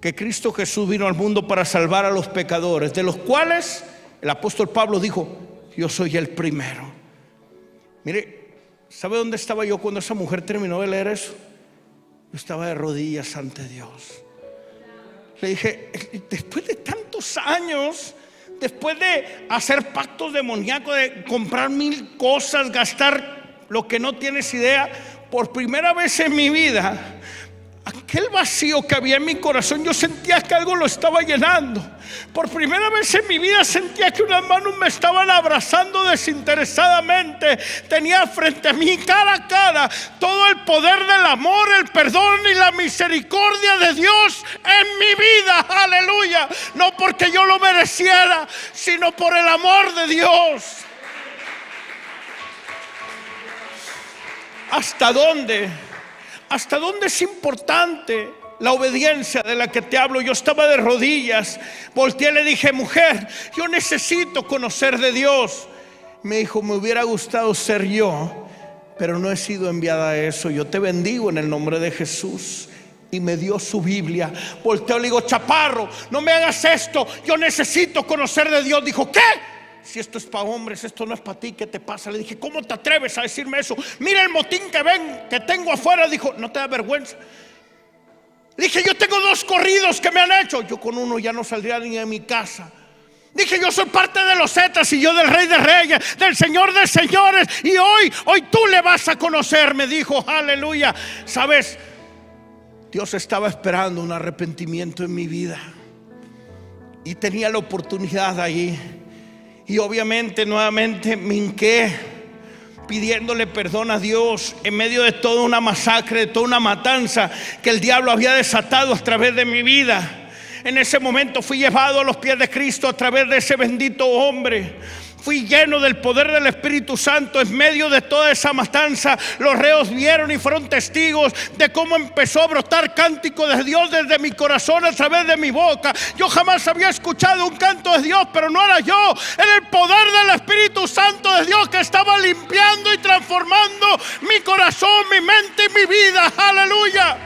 que Cristo Jesús vino al mundo para salvar a los pecadores, de los cuales el apóstol Pablo dijo: yo soy el primero. Mire, ¿sabe dónde estaba yo cuando esa mujer terminó de leer eso? Yo estaba de rodillas ante Dios. Le dije: después de tantos años, después de hacer pactos demoníacos, de comprar 1000 cosas, gastar lo que no tienes idea, por primera vez en mi vida, aquel vacío que había en mi corazón, yo sentía que algo lo estaba llenando. Por primera vez en mi vida sentía que unas manos me estaban abrazando desinteresadamente. Tenía frente a mí, cara a cara, todo el poder del amor, el perdón y la misericordia de Dios en mi vida. Aleluya. No porque yo lo mereciera, sino por el amor de Dios. ¿Hasta dónde? ¿Hasta dónde es importante la obediencia de la que te hablo? Yo estaba de rodillas, volteé y le dije: mujer, yo necesito conocer de Dios. Me dijo: me hubiera gustado ser yo, pero no he sido enviada a eso. Yo te bendigo en el nombre de Jesús. Y me dio su Biblia. Volteo y le digo: chaparro, no me hagas esto, yo necesito conocer de Dios. Dijo: ¿qué? Si esto es para hombres, esto no es para ti, ¿qué te pasa? Le dije: ¿cómo te atreves a decirme eso? Mira el motín que tengo afuera. Dijo: ¿no te da vergüenza? Dije, yo tengo 2 corridos que me han hecho. Yo con uno ya no saldría ni de mi casa. Dije, yo soy parte de los Zetas y yo del Rey de Reyes, del Señor de Señores. Y hoy tú le vas a conocer, me dijo, aleluya. ¿Sabes? Dios estaba esperando un arrepentimiento en mi vida. Y tenía la oportunidad allí. Y obviamente nuevamente me hinqué pidiéndole perdón a Dios en medio de toda una masacre, de toda una matanza que el diablo había desatado a través de mi vida. En ese momento fui llevado a los pies de Cristo a través de ese bendito hombre. Fui lleno del poder del Espíritu Santo en medio de toda esa matanza. Los reos vieron y fueron testigos de cómo empezó a brotar cántico de Dios desde mi corazón a través de mi boca. Yo jamás había escuchado un canto de Dios, pero no era yo. Era el poder del Espíritu Santo de Dios que estaba limpiando y transformando mi corazón, mi mente y mi vida. Aleluya.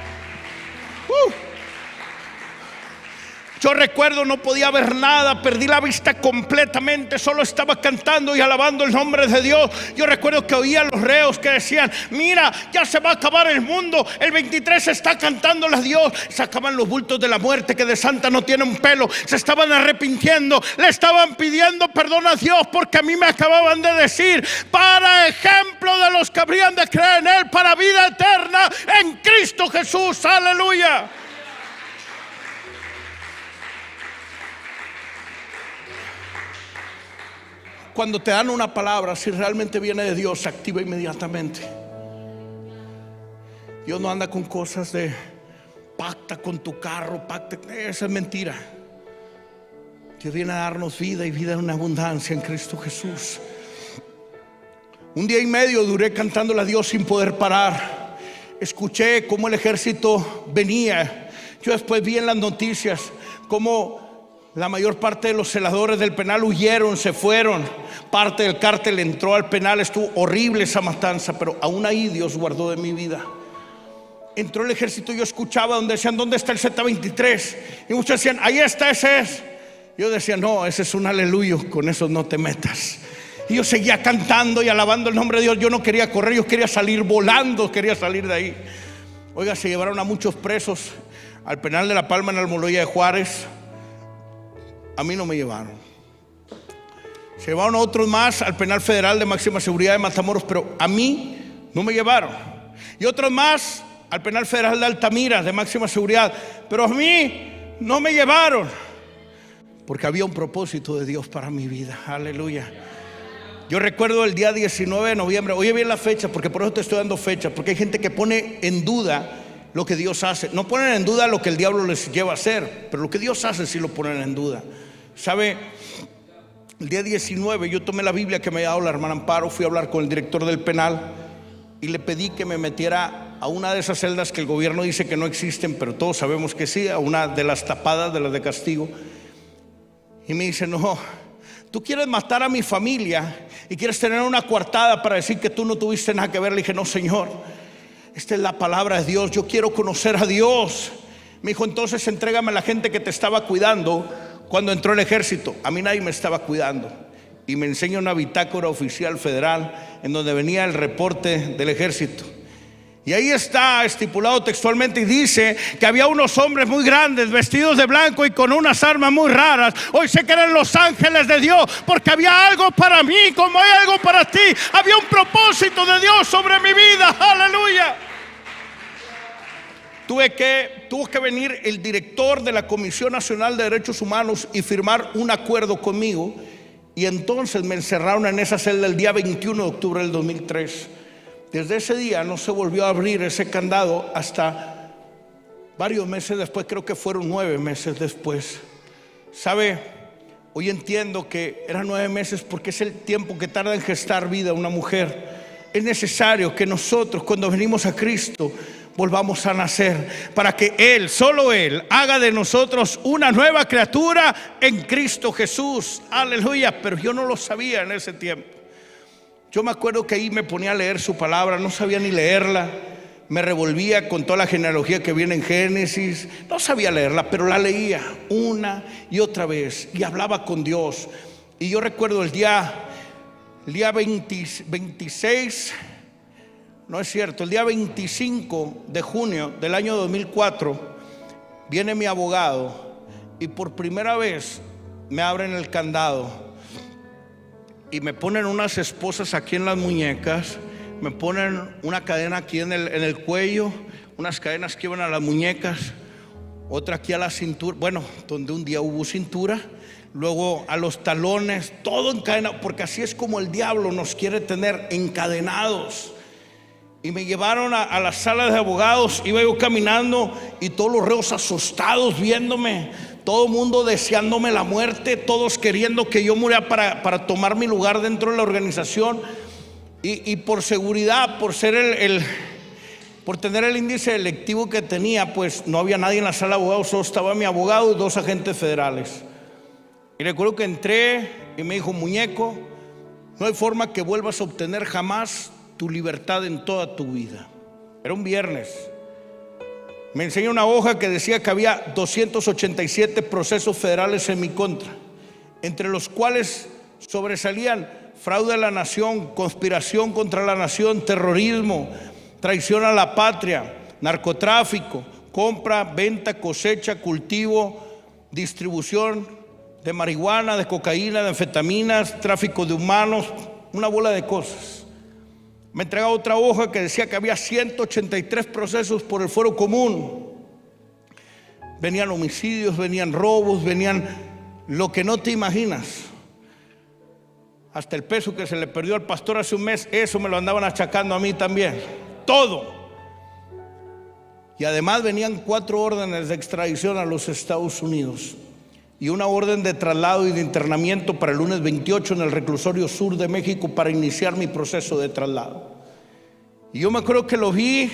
Yo recuerdo, no podía ver nada, perdí la vista completamente, solo estaba cantando y alabando el nombre de Dios. Yo recuerdo que oía a los reos que decían, mira, ya se va a acabar el mundo, el 23 está cantándole a Dios. Sacaban los bultos de la muerte que de santa no tiene un pelo, se estaban arrepintiendo, le estaban pidiendo perdón a Dios, porque a mí me acababan de decir, para ejemplo de los que habrían de creer en Él, para vida eterna en Cristo Jesús, aleluya. Cuando te dan una palabra, si realmente viene de Dios, se activa inmediatamente. Dios no anda con cosas de pacta con tu carro, pacta. Esa es mentira. Dios viene a darnos vida y vida en una abundancia en Cristo Jesús. 1 día y medio duré cantándole a Dios sin poder parar. Escuché cómo el ejército venía. Yo después vi en las noticias cómo la mayor parte de los celadores del penal huyeron, se fueron. Parte del cártel entró al penal. Estuvo horrible esa matanza, pero aún ahí Dios guardó de mi vida. Entró el ejército y yo escuchaba donde decían, ¿dónde está el Z-23? Y muchos decían, ahí está, ese es. Yo decía, no, ese es un aleluya, con eso no te metas. Y yo seguía cantando y alabando el nombre de Dios. Yo no quería correr, yo quería salir volando, quería salir de ahí. Oiga, se llevaron a muchos presos al penal de La Palma en Almoloya de Juárez. A mí no me llevaron. Se llevaron a otros más al penal federal de máxima seguridad de Matamoros, pero a mí no me llevaron. Y otros más al penal federal de Altamira de máxima seguridad, pero a mí no me llevaron, porque había un propósito de Dios para mi vida. Aleluya. Yo recuerdo el día 19 de noviembre. Oye bien la fecha, porque por eso te estoy dando fecha, porque hay gente que pone en duda lo que Dios hace. No ponen en duda lo que el diablo les lleva a hacer, pero lo que Dios hace sí lo ponen en duda. ¿Sabe? El día 19 yo tomé la Biblia que me había dado la hermana Amparo, fui a hablar con el director del penal y le pedí que me metiera a una de esas celdas que el gobierno dice que no existen, pero todos sabemos que sí, a una de las tapadas, de las de castigo. Y me dice, no, tú quieres matar a mi familia y quieres tener una coartada para decir que tú no tuviste nada que ver. Le dije, no, Señor, esta es la palabra de Dios, yo quiero conocer a Dios. Me dijo, entonces entrégame a la gente que te estaba cuidando cuando entró el ejército. A mí nadie me estaba cuidando. Y me enseña una bitácora oficial federal en donde venía el reporte del ejército. Y ahí está estipulado textualmente y dice que había unos hombres muy grandes vestidos de blanco y con unas armas muy raras. Hoy sé que eran los ángeles de Dios, porque había algo para mí como hay algo para ti. Había un propósito de Dios sobre mi vida. Aleluya. Tuvo que venir el director de la Comisión Nacional de Derechos Humanos y firmar un acuerdo conmigo. Y entonces me encerraron en esa celda el día 21 de octubre del 2003. Desde ese día no se volvió a abrir ese candado hasta varios meses después, creo que fueron 9 meses después. ¿Sabe? Hoy entiendo que eran 9 meses porque es el tiempo que tarda en gestar vida una mujer. Es necesario que nosotros, cuando venimos a Cristo, volvamos a nacer para que Él, solo Él, haga de nosotros una nueva criatura en Cristo Jesús. Aleluya. Pero yo no lo sabía en ese tiempo. Yo me acuerdo que ahí me ponía a leer su palabra, no sabía ni leerla. Me revolvía con toda la genealogía que viene en Génesis. No sabía leerla, pero la leía una y otra vez y hablaba con Dios. Y yo recuerdo el día 26, no es cierto, el día 25 de junio del año 2004, viene mi abogado y por primera vez me abren el candado y me ponen unas esposas aquí en las muñecas, me ponen una cadena aquí en el cuello, unas cadenas que iban a las muñecas, otra aquí a la cintura, bueno, donde un día hubo cintura, luego a los talones, todo encadenado, porque así es como el diablo nos quiere tener encadenados. Y me llevaron a la sala de abogados, iba yo caminando y todos los reos asustados viéndome, todo el mundo deseándome la muerte, todos queriendo que yo muriera para tomar mi lugar dentro de la organización. Y por seguridad, por ser por tener el índice delictivo que tenía, pues no había nadie en la sala de abogados, solo estaba mi abogado y 2 agentes federales. Y recuerdo que entré y me dijo: muñeco, no hay forma que vuelvas a obtener jamás tu libertad en toda tu vida. Era un viernes. Me enseñó una hoja que decía que había 287 procesos federales en mi contra, entre los cuales sobresalían fraude a la nación, conspiración contra la nación, terrorismo, traición a la patria, narcotráfico, compra, venta, cosecha, cultivo, distribución de marihuana, de cocaína, de anfetaminas, tráfico de humanos, una bola de cosas. Me entregaba otra hoja que decía que había 183 procesos por el fuero común. Venían homicidios, venían robos, venían lo que no te imaginas. Hasta el peso que se le perdió al pastor hace un mes, eso me lo andaban achacando a mí también. Todo. Y además venían 4 órdenes de extradición a los Estados Unidos y una orden de traslado y de internamiento para el lunes 28 en el reclusorio sur de México para iniciar mi proceso de traslado. Y yo me acuerdo que lo vi.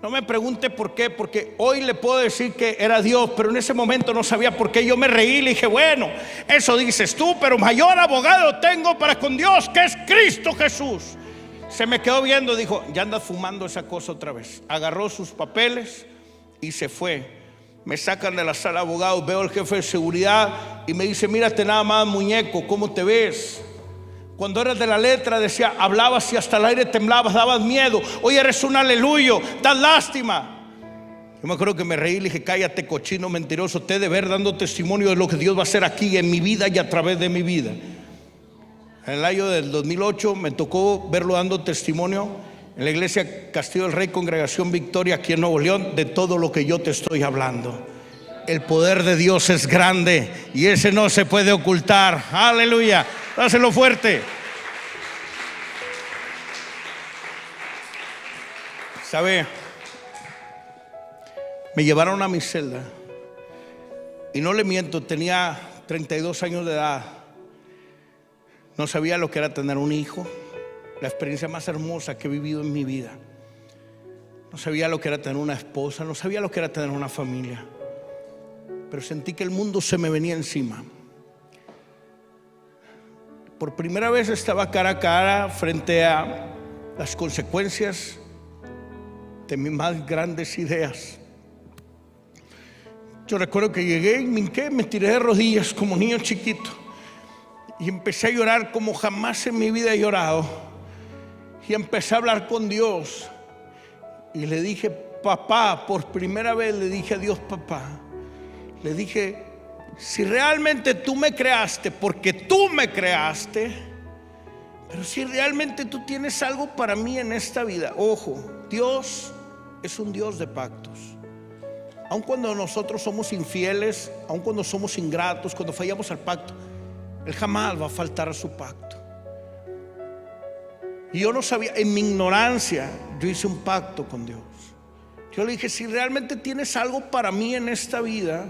No me pregunte por qué, porque hoy le puedo decir que era Dios, pero en ese momento no sabía por qué. Yo me reí y le dije: bueno, eso dices tú, pero mayor abogado tengo para con Dios, que es Cristo Jesús. Se me quedó viendo, dijo: ya andas fumando esa cosa otra vez. Agarró sus papeles y se fue. Me sacan de la sala de abogados, veo al jefe de seguridad y me dice: mírate nada más, muñeco, ¿cómo te ves? Cuando eras de la letra, decía, hablabas y hasta el aire temblabas, dabas miedo. Hoy eres un aleluyo, das lástima. Yo me acuerdo que me reí y le dije: cállate, cochino mentiroso, te he de ver dando testimonio de lo que Dios va a hacer aquí en mi vida y a través de mi vida. En el año del 2008 me tocó verlo dando testimonio en la iglesia Castillo del Rey, Congregación Victoria, aquí en Nuevo León, de todo lo que yo te estoy hablando. El poder de Dios es grande y ese no se puede ocultar. Aleluya, dáselo fuerte. ¿Sabe? Me llevaron a mi celda y no le miento, tenía 32 años de edad. No sabía lo que era tener un hijo, la experiencia más hermosa que he vivido en mi vida. No sabía lo que era tener una esposa, no sabía lo que era tener una familia. Pero sentí que el mundo se me venía encima. Por primera vez estaba cara a cara frente a las consecuencias de mis más grandes ideas. Yo recuerdo que llegué y me tiré de rodillas como niño chiquito y empecé a llorar como jamás en mi vida he llorado. Y empecé a hablar con Dios y le dije: papá, por primera vez le dije a Dios papá. Le dije: si realmente tú me creaste, porque tú me creaste, pero si realmente tú tienes algo para mí en esta vida. Ojo, Dios es un Dios de pactos. Aun cuando nosotros somos infieles, aun cuando somos ingratos, cuando fallamos al pacto, Él jamás va a faltar a su pacto. Y yo no sabía, en mi ignorancia, yo hice un pacto con Dios. Yo le dije: si realmente tienes algo para mí en esta vida,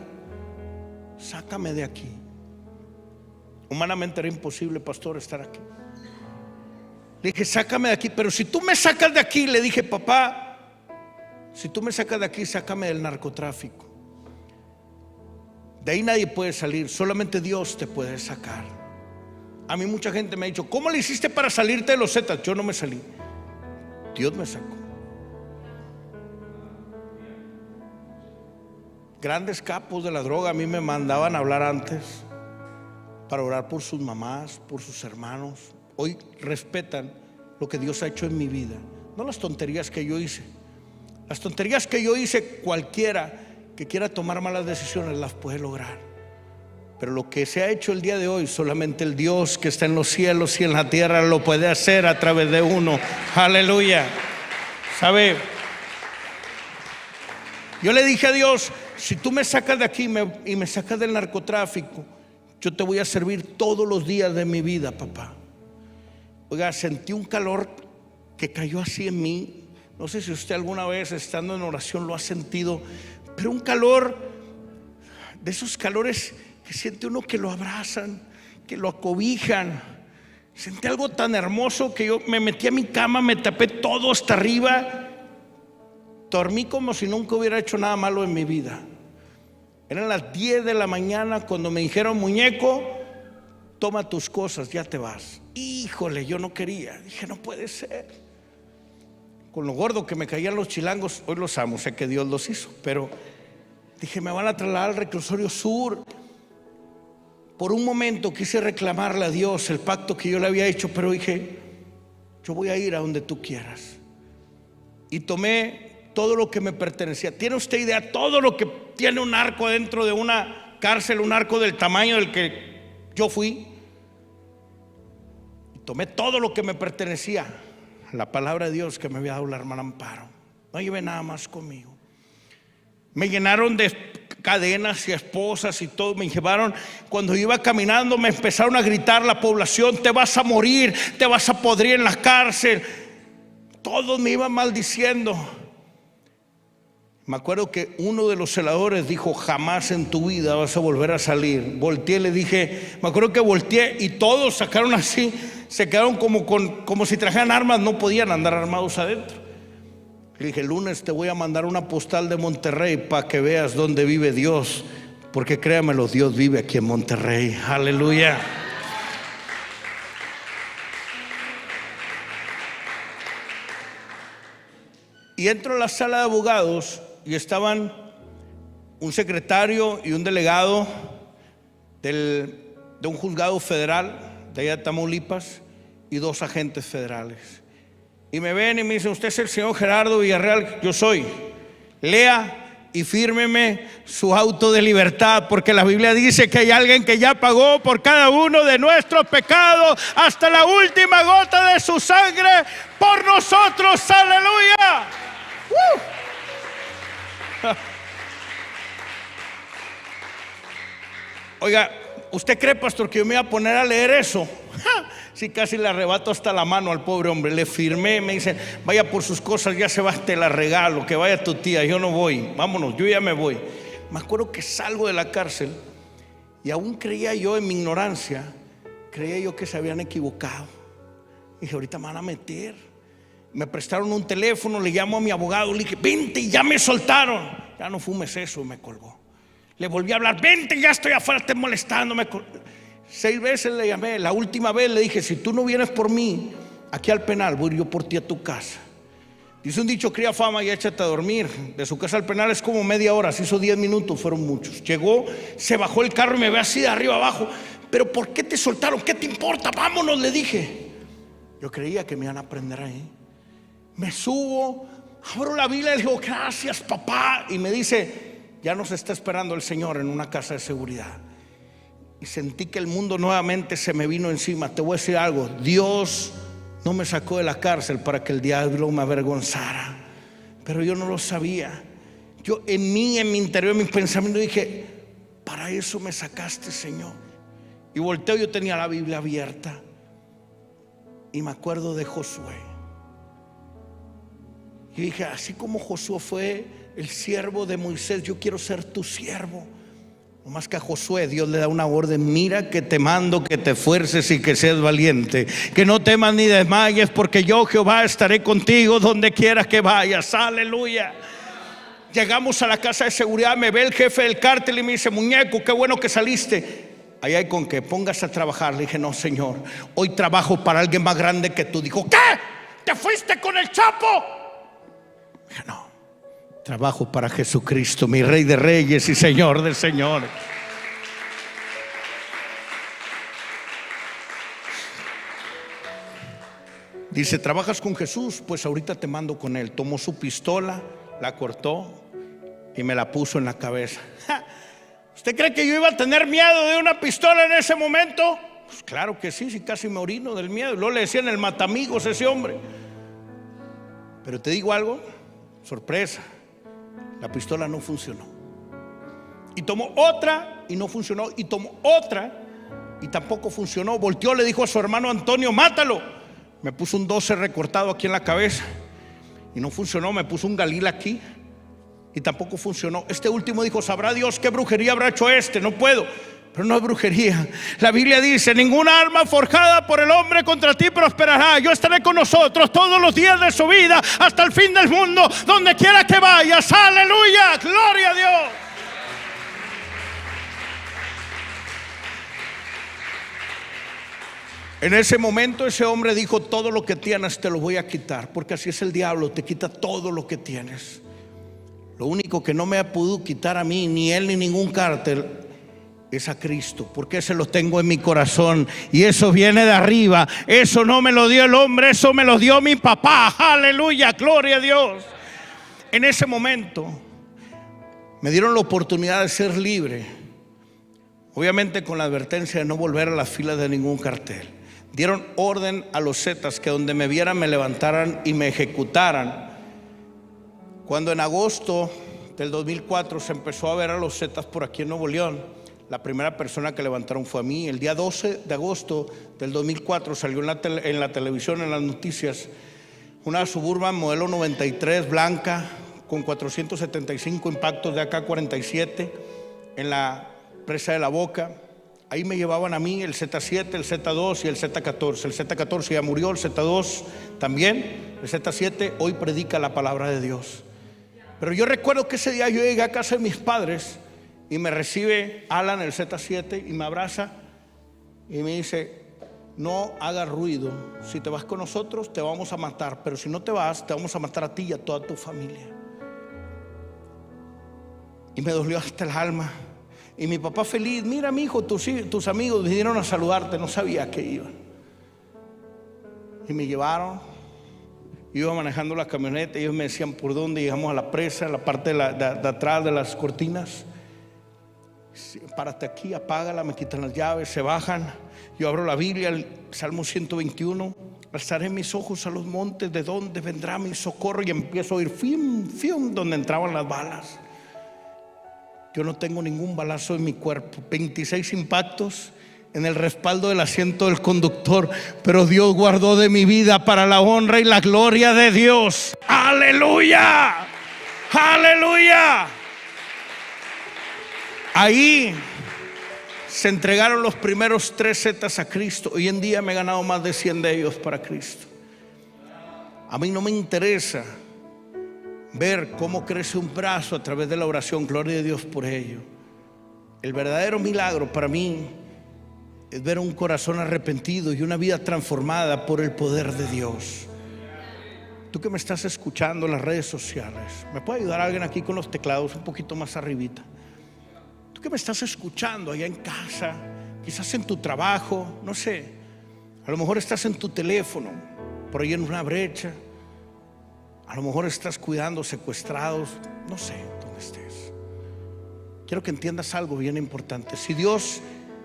sácame de aquí. Humanamente era imposible, pastor, estar aquí. Le dije: sácame de aquí. Pero si tú me sacas de aquí, le dije: papá, si tú me sacas de aquí, sácame del narcotráfico. De ahí nadie puede salir, solamente Dios te puede sacar. A mí mucha gente me ha dicho: ¿cómo le hiciste para salirte de los Zetas? Yo no me salí, Dios me sacó. Grandes capos de la droga a mí me mandaban a hablar antes para orar por sus mamás, por sus hermanos. Hoy respetan lo que Dios ha hecho en mi vida, no las tonterías que yo hice. Las tonterías que yo hice, cualquiera que quiera tomar malas decisiones las puede lograr. Pero lo que se ha hecho el día de hoy, solamente el Dios que está en los cielos y en la tierra lo puede hacer a través de uno. Aleluya. ¿Sabe? Yo le dije a Dios: si tú me sacas de aquí y me sacas del narcotráfico, yo te voy a servir todos los días de mi vida, papá. Oiga, sentí un calor que cayó así en mí. No sé si usted alguna vez estando en oración lo ha sentido, pero un calor, de esos calores que siente uno que lo abrazan, que lo acobijan. Sentí algo tan hermoso que yo me metí a mi cama, me tapé todo hasta arriba, dormí como si nunca hubiera hecho nada malo en mi vida. Eran las 10 de la mañana cuando me dijeron: muñeco, toma tus cosas, ya te vas. Híjole, yo no quería. Dije: no puede ser. Con lo gordo que me caían los chilangos, hoy los amo, sé que Dios los hizo, pero dije: me van a trasladar al reclusorio sur. Por un momento quise reclamarle a Dios el pacto que yo le había hecho, pero dije: yo voy a ir a donde tú quieras. Y tomé todo lo que me pertenecía. ¿Tiene usted idea? Todo lo que tiene un narco dentro de una cárcel, un narco del tamaño del que yo fui. Y tomé todo lo que me pertenecía, la palabra de Dios que me había dado la hermana Amparo. No llevé nada más conmigo. Me llenaron de cadenas y esposas y todo, me llevaron. Cuando iba caminando me empezaron a gritar la población: te vas a morir, te vas a podrir en la cárcel. Todos me iban maldiciendo. Me acuerdo que uno de los celadores dijo: jamás en tu vida vas a volver a salir. Volteé, le dije, me acuerdo que volteé y todos sacaron así, se quedaron como si trajeran armas, no podían andar armados adentro. Le dije: el lunes te voy a mandar una postal de Monterrey para que veas dónde vive Dios, porque créamelo, Dios vive aquí en Monterrey. Aleluya. Y entro a la sala de abogados y estaban un secretario y un delegado de un juzgado federal de allá de Tamaulipas y 2 agentes federales. Y me ven y me dicen: usted es el señor Gerardo Villarreal. Yo soy. Lea y fírmeme su auto de libertad, porque la Biblia dice que hay alguien que ya pagó por cada uno de nuestros pecados hasta la última gota de su sangre por nosotros. Aleluya. Oiga, ¿usted cree, pastor, que yo me iba a poner a leer eso? Sí, casi le arrebato hasta la mano al pobre hombre. Le firmé, me dice: vaya por sus cosas, ya se va, te la regalo, que vaya tu tía, yo no voy, vámonos, yo ya me voy. Me acuerdo que salgo de la cárcel y aún creía yo, en mi ignorancia, creía yo que se habían equivocado. Dije: ahorita me van a meter. Me prestaron un teléfono, le llamo a mi abogado, le dije: vente, y ya me soltaron. Ya no fumes eso, me colgó. Le volví a hablar: vente, ya estoy afuera, estoy molestándome. 6 veces le llamé. La última vez le dije: si tú no vienes por mí aquí al penal, voy yo por ti a tu casa. Dice un dicho: cría fama y échate a dormir. De su casa al penal es como media hora. Se hizo 10 minutos, fueron muchos. Llegó, se bajó el carro y me ve así de arriba abajo. ¿Pero por qué te soltaron? ¿Qué te importa? Vámonos, le dije. Yo creía que me iban a prender ahí. Me subo, abro la Biblia y le digo: gracias, papá. Y me dice: ya nos está esperando el Señor en una casa de seguridad. Y sentí que el mundo nuevamente se me vino encima. Te voy a decir algo: Dios no me sacó de la cárcel para que el diablo me avergonzara, pero yo no lo sabía. Yo en mi interior, en mi pensamiento, dije: para eso me sacaste, Señor. Y volteo, yo tenía la Biblia abierta y me acuerdo de Josué. Y dije: así como Josué fue el siervo de Moisés, yo quiero ser tu siervo. No más que a Josué Dios le da una orden: mira que te mando que te esfuerces y que seas valiente, que no temas ni desmayes, porque yo, Jehová, estaré contigo donde quieras que vayas. Aleluya. Llegamos a la casa de seguridad, me ve el jefe del cártel y me dice: muñeco, qué bueno que saliste. Ahí hay con que pongas a trabajar. Le dije: no, Señor, hoy trabajo para alguien más grande que tú. Dijo: ¿qué? ¿Te fuiste con el Chapo? Dije: no, trabajo para Jesucristo, mi Rey de Reyes y Señor de Señores. Dice: ¿trabajas con Jesús? Pues ahorita te mando con él. Tomó su pistola, la cortó y me la puso en la cabeza. ¿Usted cree que yo iba a tener miedo de una pistola en ese momento? Pues claro que sí, casi me orino del miedo. Luego le decían el matamigos a ese hombre. Pero te digo algo, sorpresa, la pistola no funcionó. Y tomó otra y no funcionó. Y tomó otra y tampoco funcionó. Volteó, le dijo a su hermano Antonio: mátalo. Me puso un 12 recortado aquí en la cabeza y no funcionó. Me puso un Galil aquí y tampoco funcionó. Este último dijo: sabrá Dios qué brujería habrá hecho este. No puedo. Pero no es brujería. La Biblia dice: ninguna arma forjada por el hombre contra ti prosperará. Yo estaré con nosotros todos los días de su vida hasta el fin del mundo, donde quiera que vayas. Aleluya, gloria a Dios. En ese momento ese hombre dijo: todo lo que tienes te lo voy a quitar, porque así es el diablo, te quita todo lo que tienes. Lo único que no me ha podido quitar a mí, ni él ni ningún cártel, es a Cristo, porque ese lo tengo en mi corazón y eso viene de arriba. Eso no me lo dio el hombre, eso me lo dio mi papá. Aleluya, gloria a Dios. En ese momento me dieron la oportunidad de ser libre, obviamente con la advertencia de no volver a las filas de ningún cartel. Dieron orden a los zetas que donde me vieran me levantaran y me ejecutaran. Cuando en agosto del 2004 se empezó a ver a los zetas por aquí en Nuevo León, la primera persona que levantaron fue a mí. El día 12 de agosto del 2004 salió en la televisión, en las noticias, una Suburban modelo 93 blanca con 475 impactos de AK-47 en la presa de La Boca. Ahí me llevaban a mí el Z7, el Z2 y el Z14. El Z14 ya murió, el Z2 también. El Z7 hoy predica la palabra de Dios. Pero yo recuerdo que ese día yo llegué a casa de mis padres y me recibe Alan, el Z7, y me abraza y me dice: no hagas ruido, si te vas con nosotros te vamos a matar, pero si no te vas, te vamos a matar a ti y a toda tu familia. Y me dolió hasta el alma. Y mi papá feliz: mira, mi hijo, tus amigos vinieron a saludarte, no sabía que iban. Y me llevaron. Iba manejando la camioneta, ellos me decían por dónde. Llegamos a la presa, la parte de atrás de las cortinas. Párate aquí, apágala, me quitan las llaves, se bajan. Yo abro la Biblia, el Salmo 121. Alzaré mis ojos a los montes, ¿de dónde vendrá mi socorro? Y empiezo a oír fium, fium, donde entraban las balas. Yo no tengo ningún balazo en mi cuerpo, 26 impactos en el respaldo del asiento del conductor, pero Dios guardó de mi vida para la honra y la gloria de Dios. ¡Aleluya! ¡Aleluya! Ahí se entregaron los primeros 3 zetas a Cristo. Hoy en día me he ganado más de 100 de ellos para Cristo. A mí no me interesa ver cómo crece un brazo a través de la oración, gloria a Dios por ello. El verdadero milagro para mí es ver un corazón arrepentido y una vida transformada por el poder de Dios. Tú que me estás escuchando en las redes sociales, ¿me puede ayudar alguien aquí con los teclados un poquito más arribita? Tú que me estás escuchando allá en casa, quizás en tu trabajo, no sé, a lo mejor estás en tu teléfono, por ahí en una brecha. A lo mejor estás cuidando secuestrados, no sé dónde estés. Quiero que entiendas algo bien importante. Si Dios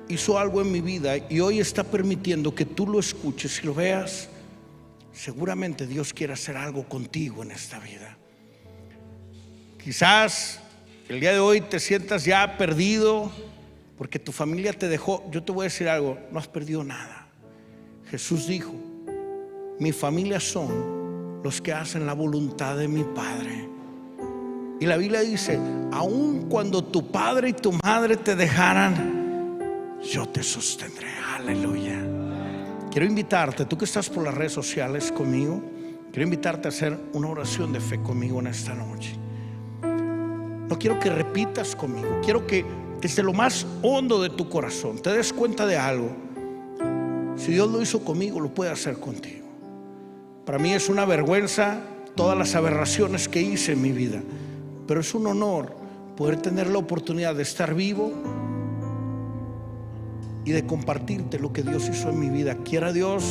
hizo algo en mi vida y hoy está permitiendo que tú lo escuches y lo veas, seguramente Dios quiere hacer algo contigo en esta vida. Quizás el día de hoy te sientas ya perdido porque tu familia te dejó. Yo te voy a decir algo: no has perdido nada. Jesús dijo: mi familia son los que hacen la voluntad de mi Padre. Y la Biblia dice: aun cuando tu padre y tu madre te dejaran, yo te sostendré. Aleluya. Quiero invitarte, tú que estás por las redes sociales conmigo, quiero invitarte a hacer una oración de fe conmigo en esta noche. No quiero que repitas conmigo, quiero que desde lo más hondo de tu corazón te des cuenta de algo. Si Dios lo hizo conmigo, lo puede hacer contigo. Para mí es una vergüenza todas las aberraciones que hice en mi vida, pero es un honor poder tener la oportunidad de estar vivo y de compartirte lo que Dios hizo en mi vida. Quiera Dios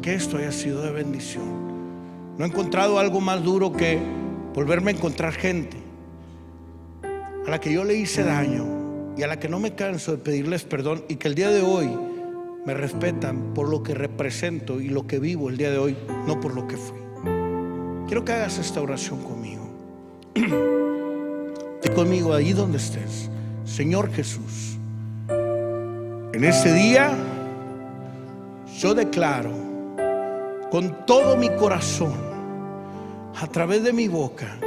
que esto haya sido de bendición. No he encontrado algo más duro que volverme a encontrar gente a la que yo le hice daño y a la que no me canso de pedirles perdón, y que el día de hoy me respetan por lo que represento y lo que vivo el día de hoy, no por lo que fui. Quiero que hagas esta oración conmigo. Di conmigo ahí donde estés. Señor Jesús, en este día yo declaro con todo mi corazón, a través de mi boca,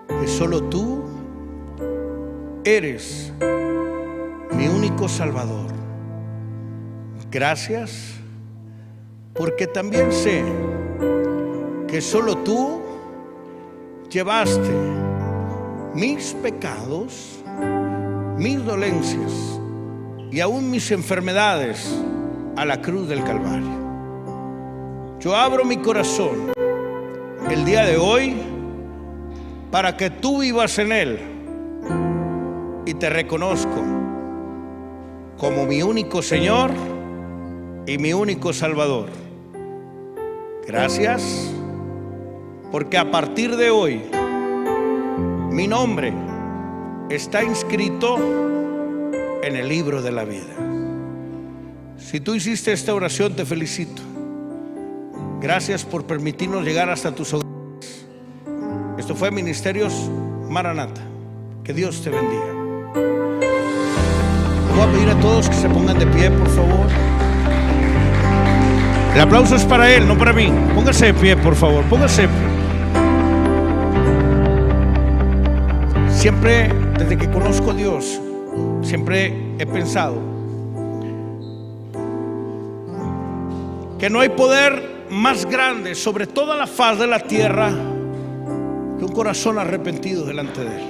que solo tú eres mi único Salvador. Gracias, porque también sé que solo tú llevaste mis pecados, mis dolencias y aún mis enfermedades a la cruz del Calvario. Yo abro mi corazón el día de hoy para que tú vivas en él, y te reconozco como mi único Señor y mi único Salvador. Gracias, porque a partir de hoy mi nombre está inscrito en el libro de la vida. Si tú hiciste esta oración, te felicito. Gracias por permitirnos llegar hasta tus hogares. Esto fue Ministerios Maranata. Que Dios te bendiga. Voy a pedir a todos que se pongan de pie, por favor. El aplauso es para él, no para mí. Póngase de pie, por favor. Póngase de pie. Siempre, desde que conozco a Dios, siempre he pensado que no hay poder más grande sobre toda la faz de la tierra que un corazón arrepentido delante de él.